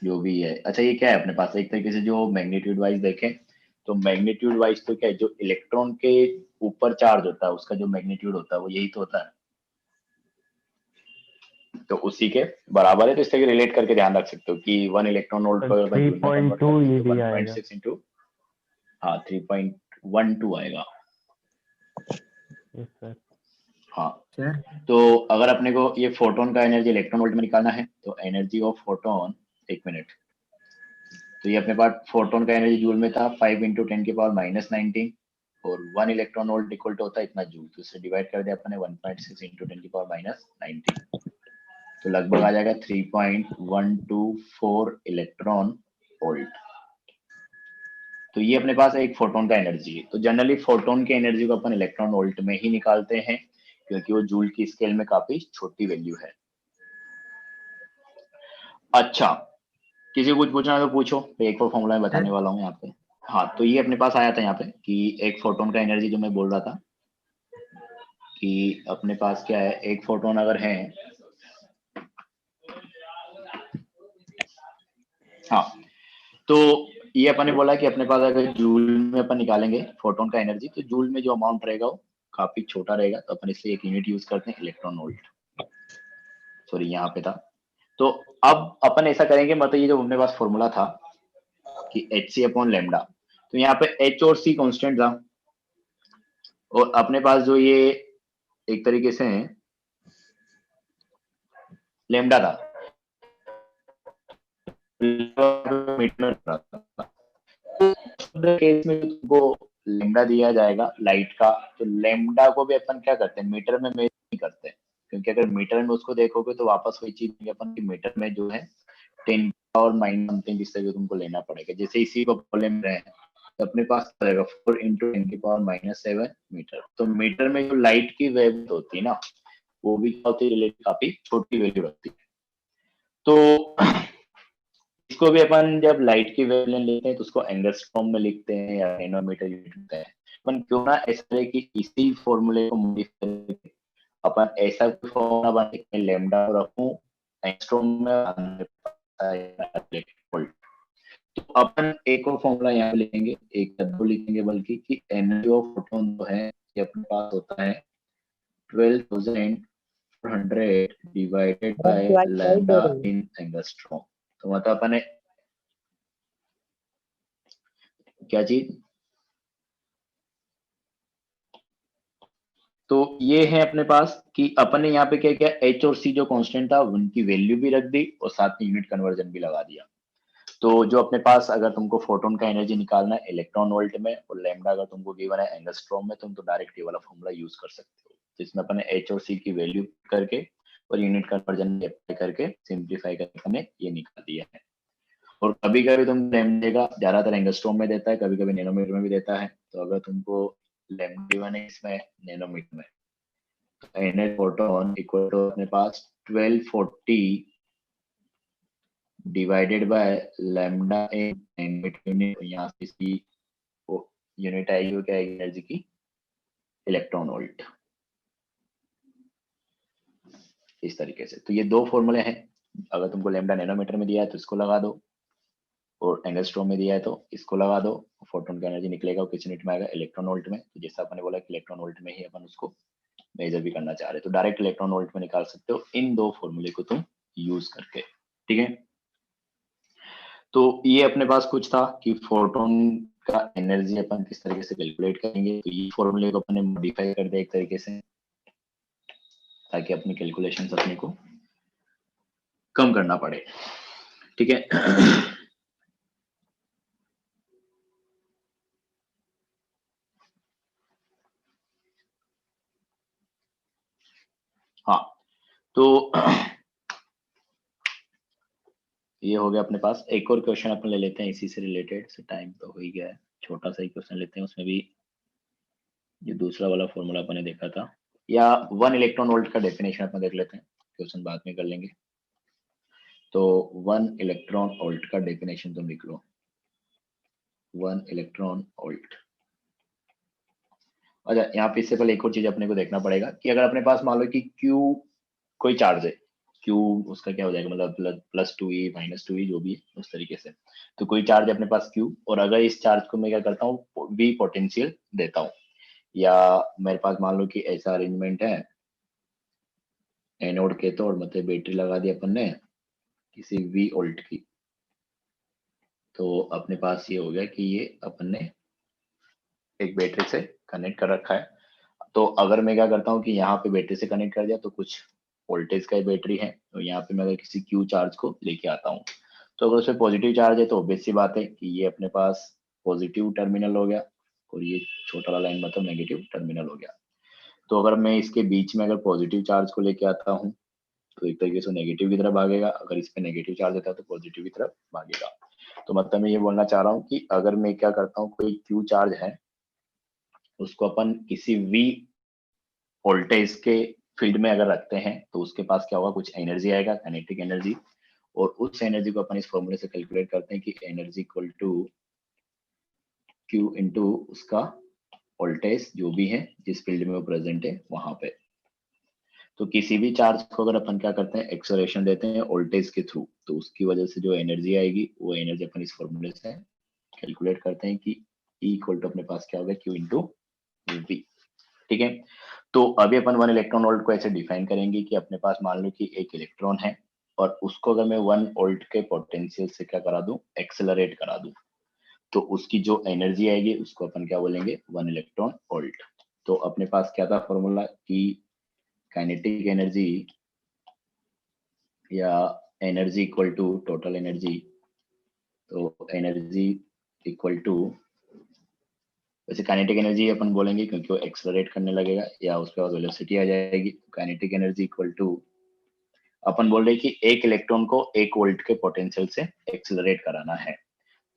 जो भी है। अच्छा ये क्या है अपने पास, एक तरीके से जो मैग्नीट्यूड वाइज देखें तो मैग्नीट्यूड वाइज तो क्या है, जो इलेक्ट्रॉन के ऊपर चार्ज होता है उसका जो मैग्नीट्यूड होता है वो यही तो होता है, तो उसी के बराबर है। तो इस तरह रिलेट करके ध्यान रख सकते हो कि 1 इलेक्ट्रॉन वोल्ट पर 3.2 eV आएगा। 1.6 इंटू, हाँ 3.12 आएगा। Yes sir. हाँ तो अगर अपने को ये फोटोन का एनर्जी इलेक्ट्रॉन वोल्ट में निकालना है तो एनर्जी ऑफ फोटोन, एक मिनट, तो ये अपने पास फोटोन का एनर्जी जूल में था 5 इंटू 10 की पावर माइनस 19, और 1 इलेक्ट्रॉन वोल्ट इक्वल टू होता है इतना जूल। तो इससे डिवाइड कर दिया अपने 1.6 इंटू 10 की पावर माइनस 19, तो लगभग आ जाएगा 3.124 इलेक्ट्रॉन वोल्ट। तो ये अपने पास एक फोटोन का एनर्जी है। तो जनरली फोटोन की एनर्जी को अपन इलेक्ट्रॉन वोल्ट में ही निकालते हैं क्योंकि वो जूल की स्केल में काफी छोटी वैल्यू है। अच्छा किसी को कुछ पूछना है तो पूछो, एक और फॉर्मूला मैं बताने वाला हूँ यहाँ पे। हाँ तो ये अपने पास आया था यहाँ पे कि एक फोटोन का एनर्जी जो मैं बोल रहा था कि अपने पास क्या है, एक फोटोन अगर है, हाँ तो ये अपन ने बोला कि अपने पास अगर जूल में अपन निकालेंगे फोटोन का एनर्जी तो जूल में जो अमाउंट रहेगा वो काफी छोटा रहेगा, तो अपन इसलिए एक यूनिट यूज करते हैं इलेक्ट्रॉन वोल्ट। सॉरी यहाँ पे था। तो अब अपन ऐसा करेंगे, मतलब ये जो अपने पास फॉर्मूला था कि hc अपॉन लैम्डा, तो यहाँ पे h और c कांस्टेंट था, और अपने पास जो ये एक तरीके से लैम्डा था केस में तुमको लैम्डा दिया जाएगा लाइट का, तो लैम्डा को भी अपन क्या करते हैं, मीटर में मेजर नहीं करते, क्योंकि अगर मीटर में उसको देखोगे तो वापस वही चीज अपन की मीटर में जो है 10 और माइनस समथिंग इस तरह तुमको लेना पड़ेगा। जैसे इसी को प्रॉब्लम रहे तो अपने पास रहेगा 4 इंटू 10 की पावर माइनस 7 मीटर। तो मीटर में जो लाइट की वेव होती है ना वो भी काफी छोटी वैल्यू रखती है। तो इसको भी अपन जब लाइट की वेवलेंथ लेते हैं तो उसको एंगस्ट्रॉम में लिखते हैं या नैनोमीटर यूनिट लिखते हैं। अपन क्यों ना इस तरह की इसी फॉर्मूले को मॉडिफाई करके अपन ऐसा कोई फॉर्मूला बना के लैम्डा रखूं एंगस्ट्रॉम में वोल्ट। तो अपन एक और फॉर्मूला यहाँ पे लिखेंगे, एक या दो लिखेंगे बल्कि, कि एनर्जी ऑफ फोटोन जो है ये अपने पास होता है 12,400 divided by lambda in angstrom. तो मतलब अपन ने क्या चीज, तो ये है अपने पास कि अपन ने यहाँ पे क्या किया, एच और सी जो कांस्टेंट था उनकी वैल्यू भी रख दी और साथ में यूनिट कन्वर्जन भी लगा दिया। तो जो अपने पास अगर तुमको फोटोन का एनर्जी निकालना है इलेक्ट्रॉन वोल्ट में और लैम्डा अगर तुमको गिवन है एंगस्ट्रॉम में, तुम तो डायरेक्ट ये वाला फॉर्मूला यूज कर सकते हो, जिसमें अपन ने एच और सी की वैल्यू करके और यूनिट कन्वर्जन अप्लाई करके सिंप्लीफाई करके हमने ये निकाल दिया है। और कभी कभी तुम लैम्डा का ज्यादातर एंगस्ट्रॉम में देता है, कभी कभी नैनोमीटर में भी देता है। तो अगर तुमको लैम्डा गिवन है इसमें नैनोमीटर में, तो एनर्जी फोटोन इक्वल टू अपने पास 1240 divided by lambda in unit, यहाँ से इसकी यूनिट आएगी वो क्या आएगी एनर्जी की, इलेक्ट्रॉन वोल्ट। इस तरीके से तो ये दो फॉर्मूले हैं। अगर तुमको लैम्डा नैनोमीटर में दिया है तो इसको लगा दो, और एंगस्ट्रॉम में दिया है तो इसको लगा दो। फोटोन का एनर्जी निकलेगा वो किस यूनिट में आएगा, इलेक्ट्रॉन वोल्ट में। तो जैसा अपन ने बोला कि इलेक्ट्रॉन वोल्ट में ही अपन उसको मेजर भी करना चाह रहे हैं, तो डायरेक्ट इलेक्ट्रॉन वोल्ट में निकाल सकते हो इन दो फॉर्मूले को तुम यूज करके। ठीक है, तो ये अपने पास कुछ था कि फोटोन का एनर्जी अपन किस तरीके से कैलकुलेट करेंगे। तो ये फॉर्मूले को अपन ने मॉडिफाई कर दिया एक तरीके से, ताकि अपनी कैलकुलेशन अपने को कम करना पड़े। ठीक है, हाँ तो ये हो गया अपने पास। एक और क्वेश्चन अपन ले लेते हैं इसी से रिलेटेड, से टाइम तो हो ही गया है, छोटा सा ही क्वेश्चन लेते हैं। उसमें भी जो दूसरा वाला फॉर्मूला अपन ने देखा था, या 1 इलेक्ट्रॉन वोल्ट का डेफिनेशन अपन देख लेते हैं, क्वेश्चन बाद में कर लेंगे। तो 1 इलेक्ट्रॉन वोल्ट का डेफिनेशन तुम लिख लो, 1 इलेक्ट्रॉन वोल्ट। अच्छा, यहाँ पे इससे पहले एक और चीज अपने को देखना पड़ेगा कि अगर अपने पास मान लो कि Q कोई चार्ज है, Q उसका क्या हो जाएगा, मतलब +2e -2e जो भी है उस तरीके से। तो कोई चार्ज अपने पास Q, और अगर इस चार्ज को मैं क्या करता हूँ V पोटेंशियल देता हूँ, या मेरे पास मान लो कि ऐसा अरेंजमेंट है एनोड के तौर मतलब बैटरी लगा दी अपन ने किसी V वोल्ट की, तो अपने पास ये हो गया कि ये अपन ने एक बैटरी से कनेक्ट कर रखा है। तो अगर मैं क्या करता हूँ कि यहाँ पे बैटरी से कनेक्ट कर दिया तो कुछ वोल्टेज का बैटरी है, तो यहाँ पे मैं अगर किसी Q चार्ज को लेके आता हूँ, तो अगर उसमें पॉजिटिव चार्ज है तो ऑब्वियस सी बात है कि ये अपने पास पॉजिटिव टर्मिनल हो गया, और ये छोटा वाला लाइन मतलब नेगेटिव टर्मिनल हो गया। तो अगर मैं इसके बीच में अगर पॉजिटिव चार्ज को लेके आता हूँ तो एक तरीके से नेगेटिव की तरफ भागेगा, अगर इस पे नेगेटिव चार्ज होता है तो पॉजिटिव की तरफ भागेगा। तो मतलब मैं ये बोलना चाह रहा हूँ कि अगर मैं क्या करता हूँ, कोई Q चार्ज है उसको अपन किसी V वोल्टेज के फील्ड में अगर रखते हैं तो उसके पास क्या होगा, कुछ एनर्जी आएगा, काइनेटिक एनर्जी। और उस एनर्जी को अपन इस फॉर्मूले से कैलकुलेट करते हैं कि energy equal to Q into उसका वोल्टेज जो भी है जिस फील्ड में वो प्रेजेंट है वहां पे। तो किसी भी चार्ज को अगर अपन क्या करते हैं एक्सेलरेशन देते हैं वोल्टेज के थ्रू, तो उसकी वजह से जो एनर्जी आएगी वो एनर्जी अपन इस फॉर्मूले से कैलकुलेट करते हैं कि E इक्वल टू अपने पास क्या होगा, Q इंटू V। ठीक है, तो अभी अपन 1 इलेक्ट्रॉन वोल्ट को ऐसे डिफाइन करेंगे कि अपने पास मान लो कि एक इलेक्ट्रॉन है और उसको अगर मैं 1 वोल्ट के पोटेंशियल से क्या करा दूं, एक्सेलरेट करा दूं, तो उसकी जो एनर्जी आएगी उसको अपन क्या बोलेंगे, 1 इलेक्ट्रॉन वोल्ट। तो अपने पास क्या था फॉर्मूला कि काइनेटिक एनर्जी या energy equal to total energy, तो एनर्जी इक्वल टू, वैसे काइनेटिक एनर्जी अपन बोलेंगे क्योंकि वो एक्सेलरेट करने लगेगा या उसके बाद वेलोसिटी आ जाएगी। काइनेटिक एनर्जी इक्वल टू अपन बोल रहे हैं कि एक इलेक्ट्रॉन को 1 वोल्ट के पोटेंशियल से एक्सेलरेट कराना है।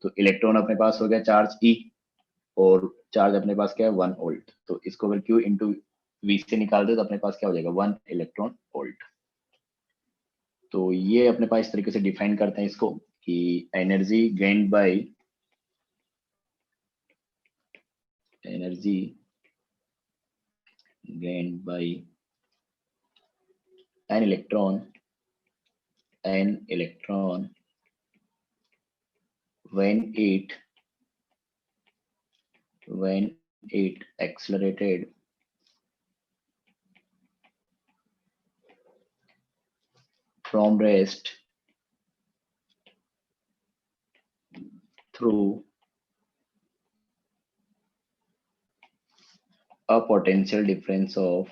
तो इलेक्ट्रॉन अपने पास हो गया चार्ज E, और चार्ज अपने पास क्या है 1 वोल्ट। तो इसको अगर Q इंटू V से निकाल दे तो अपने पास क्या हो जाएगा 1 इलेक्ट्रॉन वोल्ट। तो ये अपने पास इस तरीके से डिफाइन करते हैं इसको कि energy gained by an electron when it accelerated from rest through a potential difference of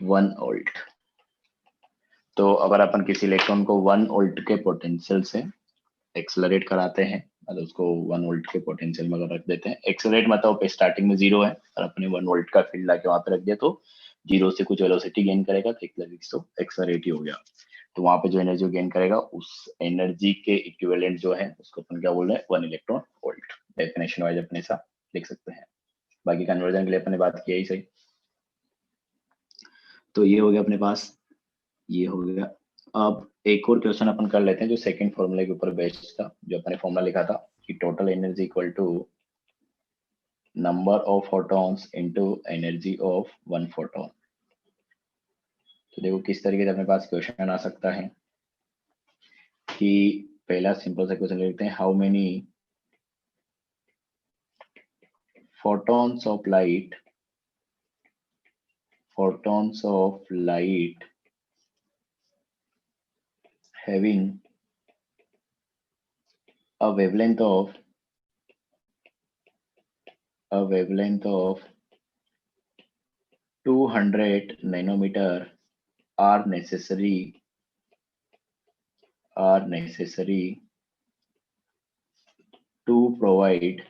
1 volt. तो अगर अपन किसी इलेक्ट्रॉन को 1 वोल्ट के पोटेंशियल से एक्सेलरेट कराते हैं, मतलब उसको 1 वोल्ट के पोटेंशियल में अगर रख देते हैं, एक्सेलरेट मतलब स्टार्टिंग में 0 है और अपने 1 वोल्ट का फील्ड लाके वहां पे रख दिया तो 0 से कुछ वेलोसिटी गेन करेगा, तो एक्सेलरेट ही हो गया। तो वहां पे जो एनर्जी गेन करेगा उस एनर्जी के इक्विवेलेंट जो है उसको अपन क्या बोल रहे हैं, 1 इलेक्ट्रॉन वोल्ट। डेफिनेशन वाइज अपने साथ लिख सकते हैं। बाकी कन्वर्जन के लिए अपने बात किया ही सही। तो ये हो गया अपने पास, ये हो गया। अब एक और क्वेश्चन अपन कर लेते हैं जो सेकंड फॉर्मूले के ऊपर बेस्ड था, जो अपने फॉर्मूला लिखा था कि total energy equal to number of photons into energy of 1 photon. तो देखो किस तरीके से अपने पास क्वेश्चन आ सकता है कि पहला सिंपल सा क्वेश्चन लिखते हैं, how many photons of light having a wavelength of 200 nanometer are necessary to provide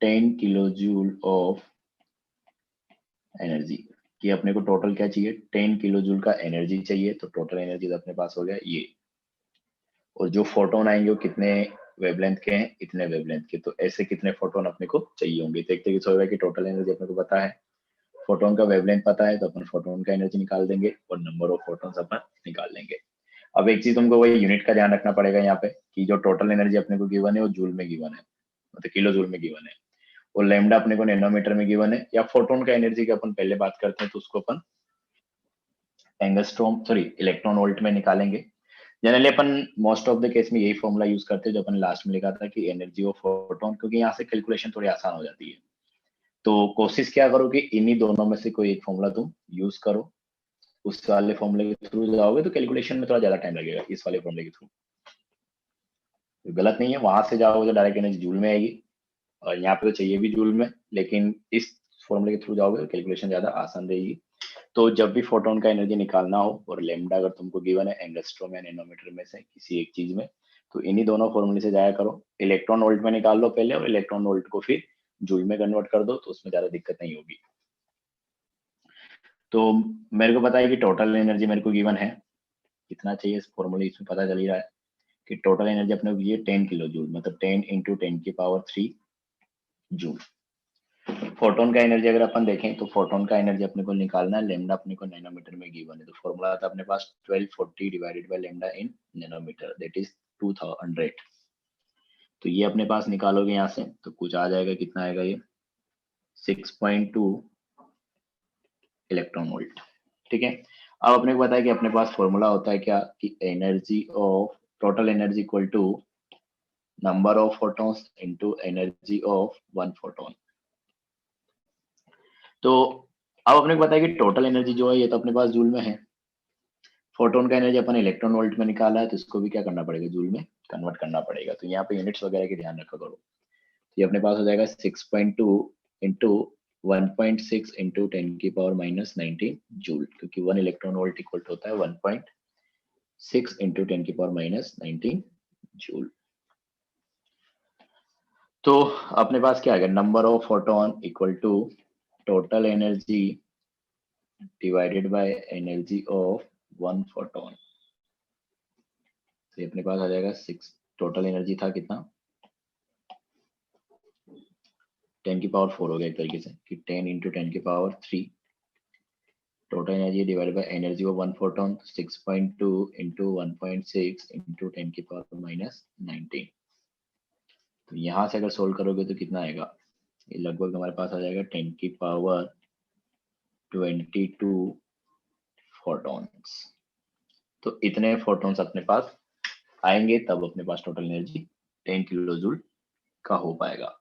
10 kilojoule of energy. कि अपने को टोटल क्या चाहिए, 10 किलोजूल का एनर्जी चाहिए। तो टोटल एनर्जी तो अपने पास हो गया ये, और जो फोटोन आएंगे वो कितने वेवलेंथ के हैं, इतने वेवलेंथ के। तो ऐसे कितने फोटोन अपने को चाहिए होंगे। तो एक तरीके से होगा कि टोटल एनर्जी अपने को पता है, फोटोन का वेवलेंथ पता है, तो अपन फोटोन का एनर्जी निकाल देंगे और नंबर ऑफ फोटोन्स अपन निकाल लेंगे। अब एक चीज तुमको वही यूनिट का ध्यान रखना पड़ेगा यहाँ पे कि जो टोटल एनर्जी अपने को गिवन है वो जूल में गिवन है, मतलब किलो जूल में गिवन है, और लैम्डा अपने को नैनोमीटर में गिवन है। या फोटोन का एनर्जी की अपन पहले बात करते हैं तो उसको अपन इलेक्ट्रॉन वोल्ट में निकालेंगे। Generally upon most of the case में यही फॉर्मूला यूज करते हैं जो अपन लास्ट में लिखा था कि एनर्जी ऑफ फोटोन, क्योंकि यहाँ से कैलकुलेशन थोड़ी आसान हो जाती है। तो कोशिश क्या करो कि इन्हीं दोनों में से कोई एक फॉर्मूला तुम यूज करो, उस वाले फॉर्मूले के थ्रू जाओगे तो कैलकुलेशन में थोड़ा ज्यादा टाइम लगेगा इस वाले फॉर्मूले के थ्रू। गलत नहीं है, वहां से जाओगे तो डायरेक्ट एनर्जी जूल में आएगी, और यहाँ पे तो चाहिए भी जूल में, लेकिन इस फॉर्मूले के थ्रू जाओगे तो कैलकुलेशन ज्यादा आसान रहेगी। तो जब भी फोटोन का एनर्जी निकालना हो और लेमडा अगर तुमको गिवन है एंगस्ट्रॉम या नैनोमीटर में से किसी एक चीज में, तो इन्हीं दोनों फॉर्मूले से जाया करो। इलेक्ट्रॉन वोल्ट में निकाल लो पहले और इलेक्ट्रॉन वोल्ट को फिर जूल में कन्वर्ट कर दो, तो उसमें ज्यादा दिक्कत नहीं होगी। तो मेरे को पता है कि टोटल एनर्जी मेरे को गिवन है, कितना चाहिए इस फॉर्मूले इसमें पता चल ही रहा है कि टोटल एनर्जी अपने को ये 10 किलो जूल, मतलब 10 इंटू 10 की पावर 3 जूल। फोटोन का एनर्जी अगर अपन देखें तो फोटोन का एनर्जी अपने को निकालना है, लेमडा अपने को नैनोमीटर में गिवन है। तो फॉर्मूला था अपने पास 1240 divided by lambda in nanometer, that is 200। तो ये अपने पास निकालोगे यहाँ से तो कुछ आ जाएगा, कितना आएगा ये 6.2 इलेक्ट्रॉन वोल्ट। ठीक है, अब अपने को पता है कि अपने पास फॉर्मूला होता है क्या कि energy of total energy equal to number of photons into energy of 1 photon. तो अब अपने को पता है कि टोटल एनर्जी जो है ये तो अपने पास जूल में है, फोटोन का एनर्जी अपन इलेक्ट्रॉन वोल्ट में निकाला है, तो इसको भी क्या करना पड़ेगा, जूल में कन्वर्ट करना पड़ेगा। तो यहाँ पे यूनिट्स वगैरह की ध्यान रखा करो। ये अपने पास हो जाएगा 6.2 इंटू 1.6 इंटू 10 की पावर माइनस 19 जूल, क्योंकि 1 इलेक्ट्रॉन वोल्ट इक्वल होता है 1.6 इंटू 10 की पावर माइनस 19 जूल। तो अपने पास क्या आ गया, number of photon equal to total energy divided by energy of 1 photon. तो अपने पास आ जाएगा 6, टोटल एनर्जी था कितना 10 की पावर 4 हो गया एक तरीके से कि 10 इंटू 10 की power 3 total energy divided by energy of 1 photon 6.2 into 1.6 into 10 की पावर माइनस 19। तो यहाँ से अगर सोल्व करोगे तो कितना आएगा, ये लगभग हमारे पास आ जाएगा 10 की पावर 22 फोटॉन्स। तो इतने फोटॉन्स अपने पास आएंगे तब अपने पास टोटल एनर्जी 10 किलो जूल का हो पाएगा।